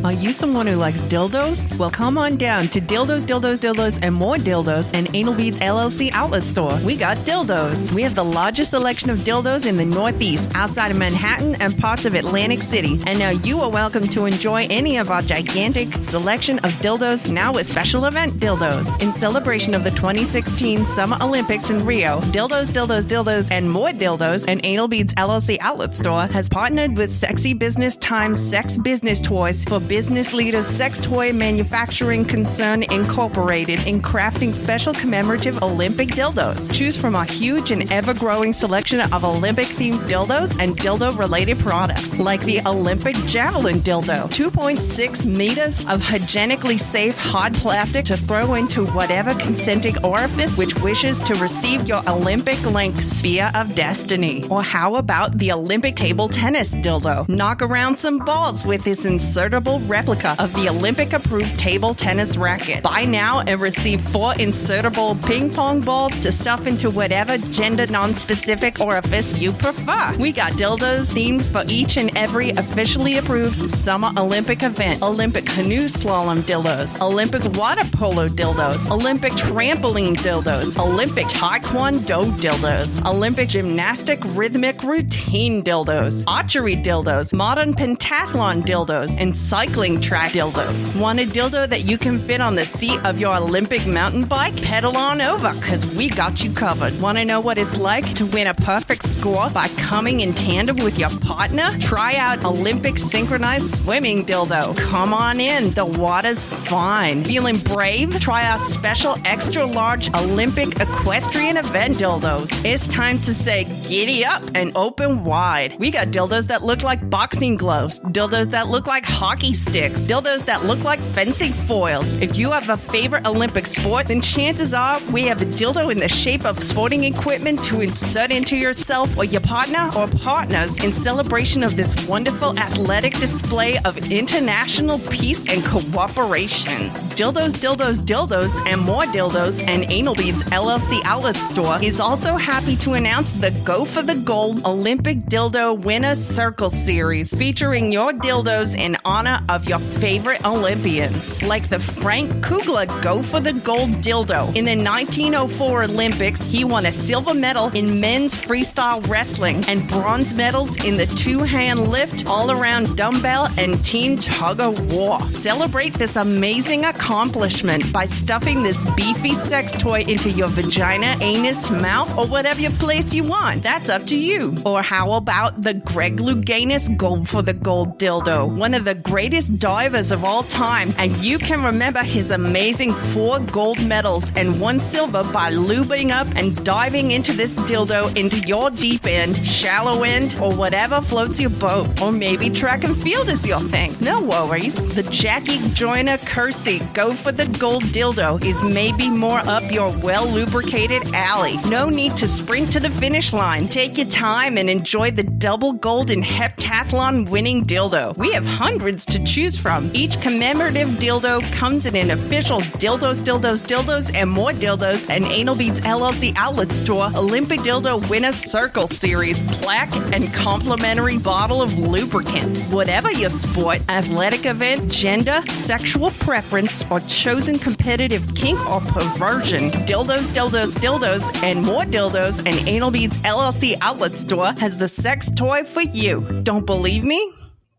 A: Are you someone who likes dildos? Well, come on down to Dildos, Dildos, Dildos, and More Dildos and Anal Beads LLC outlet store. We got dildos. We have the largest selection of dildos in the Northeast, outside of Manhattan and parts of Atlantic City. And now you are welcome to enjoy any of our gigantic selection of dildos, now with special event dildos. In celebration of the 2016 Summer Olympics in Rio, Dildos, Dildos, Dildos, and More Dildos and Anal Beads LLC outlet store has partnered with Sexy Business Times Sex Business Toys for Business Leaders Sex Toy Manufacturing Concern Incorporated in crafting special commemorative Olympic dildos. Choose from a huge and ever-growing selection of Olympic-themed dildos and dildo-related products, like the Olympic Javelin Dildo, 2.6 meters of hygienically safe hard plastic to throw into whatever consenting orifice which wishes to receive your Olympic-length sphere of destiny. Or how about the Olympic Table Tennis Dildo? Knock around some balls with this insertable replica of the Olympic-approved table tennis racket. Buy now and receive 4 insertable ping pong balls to stuff into whatever gender non-specific orifice you prefer. We got dildos themed for each and every officially approved Summer Olympic event. Olympic canoe slalom dildos, Olympic water polo dildos, Olympic trampoline dildos, Olympic taekwondo dildos, Olympic gymnastic rhythmic routine dildos, archery dildos, modern pentathlon dildos, and cycling track dildos. Want a dildo that you can fit on the seat of your Olympic mountain bike? Pedal on over, because we got you covered. Want to know what it's like to win a perfect score by coming in tandem with your partner? Try out Olympic synchronized swimming dildo. Come on in, the water's fine. Feeling brave? Try our special extra large Olympic equestrian event dildos. It's time to say giddy up and open wide. We got dildos that look like boxing gloves, dildos that look like hockey sticks, dildos that look like fencing foils. If you have a favorite Olympic sport, then chances are we have a dildo in the shape of sporting equipment to insert into yourself or your partner or partners in celebration of this wonderful athletic display of international peace and cooperation. Dildos, dildos, dildos, and more dildos and Anal Beads LLC outlet store is also happy to announce the Go for the Gold Olympic Dildo Winner Circle Series, featuring your dildos in honor of your favorite Olympians, like the Frank Kugler Go for the Gold dildo. In the 1904 Olympics, he won a silver medal in men's freestyle wrestling and bronze medals in the two-hand lift, all-around dumbbell, and team tug-of-war. Celebrate this amazing accomplishment by stuffing this beefy sex toy into your vagina, anus, mouth, or whatever place you want. That's up to you. Or how about the Greg Louganis Gold for the Gold dildo, one of the greatest divers of all time, and you can remember his amazing 4 gold medals and 1 silver by lubing up and diving into this dildo into your deep end, shallow end, or whatever floats your boat. Or maybe track and field is your thing. No worries. The Jackie Joyner Kersey Go for the Gold dildo is maybe more up your well-lubricated alley. No need to sprint to the finish line. Take your time and enjoy the double gold and heptathlon winning dildo. We have hundreds to choose from. Each commemorative dildo comes in an official Dildos, Dildos, Dildos, and More Dildos and Anal Beads LLC outlet store Olympic Dildo Winner Circle Series plaque and complimentary bottle of lubricant. Whatever your sport, athletic event, gender, sexual preference, or chosen competitive kink or perversion, Dildos, Dildos, Dildos, and More Dildos and Anal Beads LLC outlet store has the sex toy for you. Don't believe me?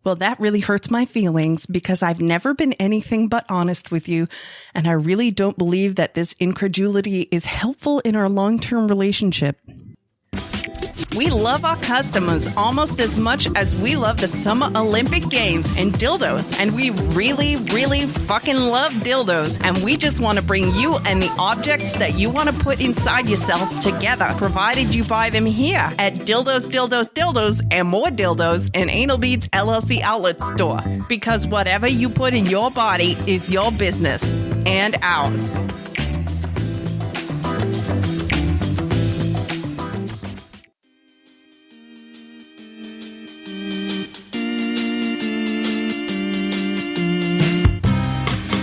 A: Well, that really hurts my feelings because I've never been anything but honest with you, and I really don't believe that this incredulity is helpful in our long-term relationship. We love our customers almost as much as we love the Summer Olympic Games and dildos. And we really, really fucking love dildos. And we just want to bring you and the objects that you want to put inside yourself together, provided you buy them here at Dildos, Dildos, Dildos, and More Dildos and Anal Beads LLC outlet store. Because whatever you put in your body is your business and ours.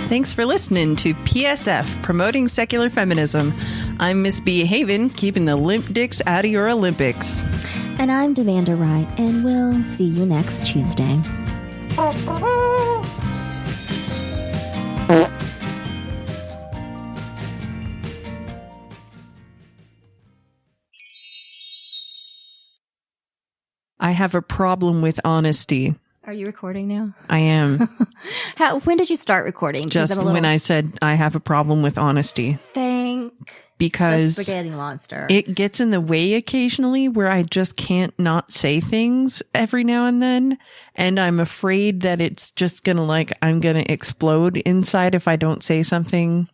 A: Thanks for listening to PSF, Promoting Secular Feminism. I'm Miss B. Haven, keeping the limp dicks out of your Olympics.
B: And I'm Demanda Wright, and we'll see you next Tuesday.
A: I have a problem with honesty.
B: Are you recording now?
A: I am.
B: When did you start recording?
A: Just when I said I have a problem with honesty. Because
B: the spaghetti monster.
A: It gets in the way occasionally where I just can't not say things every now and then. And I'm afraid that it's just going to I'm going to explode inside if I don't say something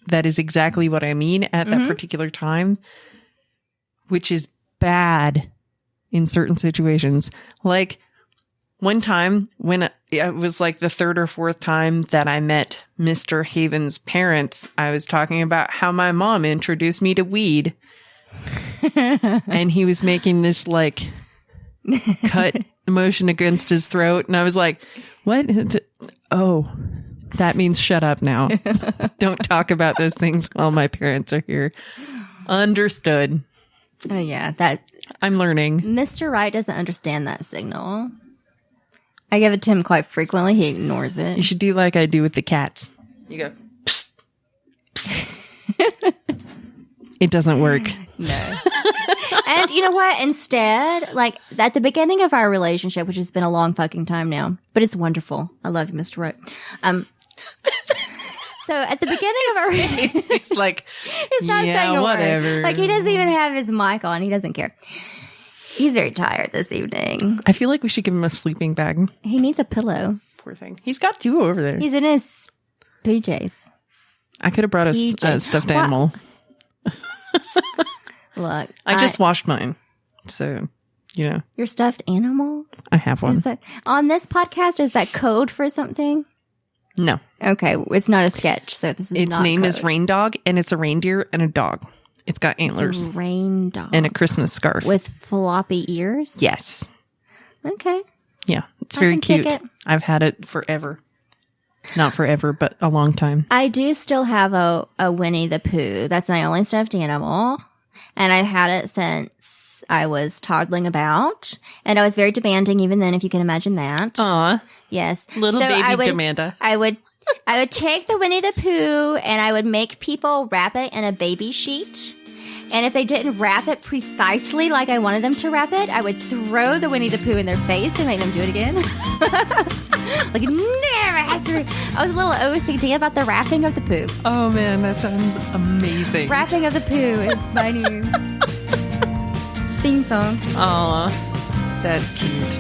A: that is exactly what I mean at that particular time, which is bad in certain situations. Like, one time when it was like the 3rd or 4th time that I met Mr. Haven's parents, I was talking about how my mom introduced me to weed. And he was making this cut motion against his throat. And I was like, what? Oh, that means shut up now. Don't talk about those things while my parents are here. Understood.
B: Oh, yeah.
A: I'm learning.
B: Mr. Wright doesn't understand that signal. I give it to him quite frequently. He ignores it.
A: You should do like I do with the cats. You go, psst, psst. It doesn't work.
B: No. And you know what? Instead, like at the beginning of our relationship, which has been a long fucking time now, but it's wonderful. I love you, Mr. Right. So at the beginning of our
A: It's like,
B: he's not saying a
A: whatever.
B: word. Like he doesn't even have his mic on. He doesn't care. He's very tired this evening.
A: I feel like we should give him a sleeping bag.
B: He needs a pillow.
A: Poor thing. He's got 2 over there.
B: He's in his PJs.
A: I could have brought a stuffed animal.
B: Look,
A: I just washed mine. So,
B: your stuffed animal?
A: I have one.
B: Is that on this podcast? Is that code for something?
A: No.
B: Okay, it's not a sketch, so this is
A: Its
B: not
A: name
B: code.
A: is Rain Dog, and it's a reindeer and a dog. It's got antlers.
B: It's a rain dog.
A: And a Christmas scarf.
B: With floppy ears?
A: Yes.
B: Okay.
A: Yeah, it's very
B: can take
A: cute.
B: it.
A: I've had it forever. Not forever, but a long time.
B: I do still have a Winnie the Pooh. That's my only stuffed animal. And I've had it since I was toddling about. And I was very demanding even then, if you can imagine that.
A: Aw.
B: Yes.
A: Little
B: So
A: baby Demanda.
B: I would take the Winnie the Pooh and I would make people wrap it in a baby sheet. And if they didn't wrap it precisely like I wanted them to wrap it, I would throw the Winnie the Pooh in their face and make them do it again. Like it never has to. I was a little OCD about the wrapping of the Pooh.
A: Oh, man, that sounds amazing.
B: Wrapping of the Pooh is my new theme song.
A: Aw. That's cute.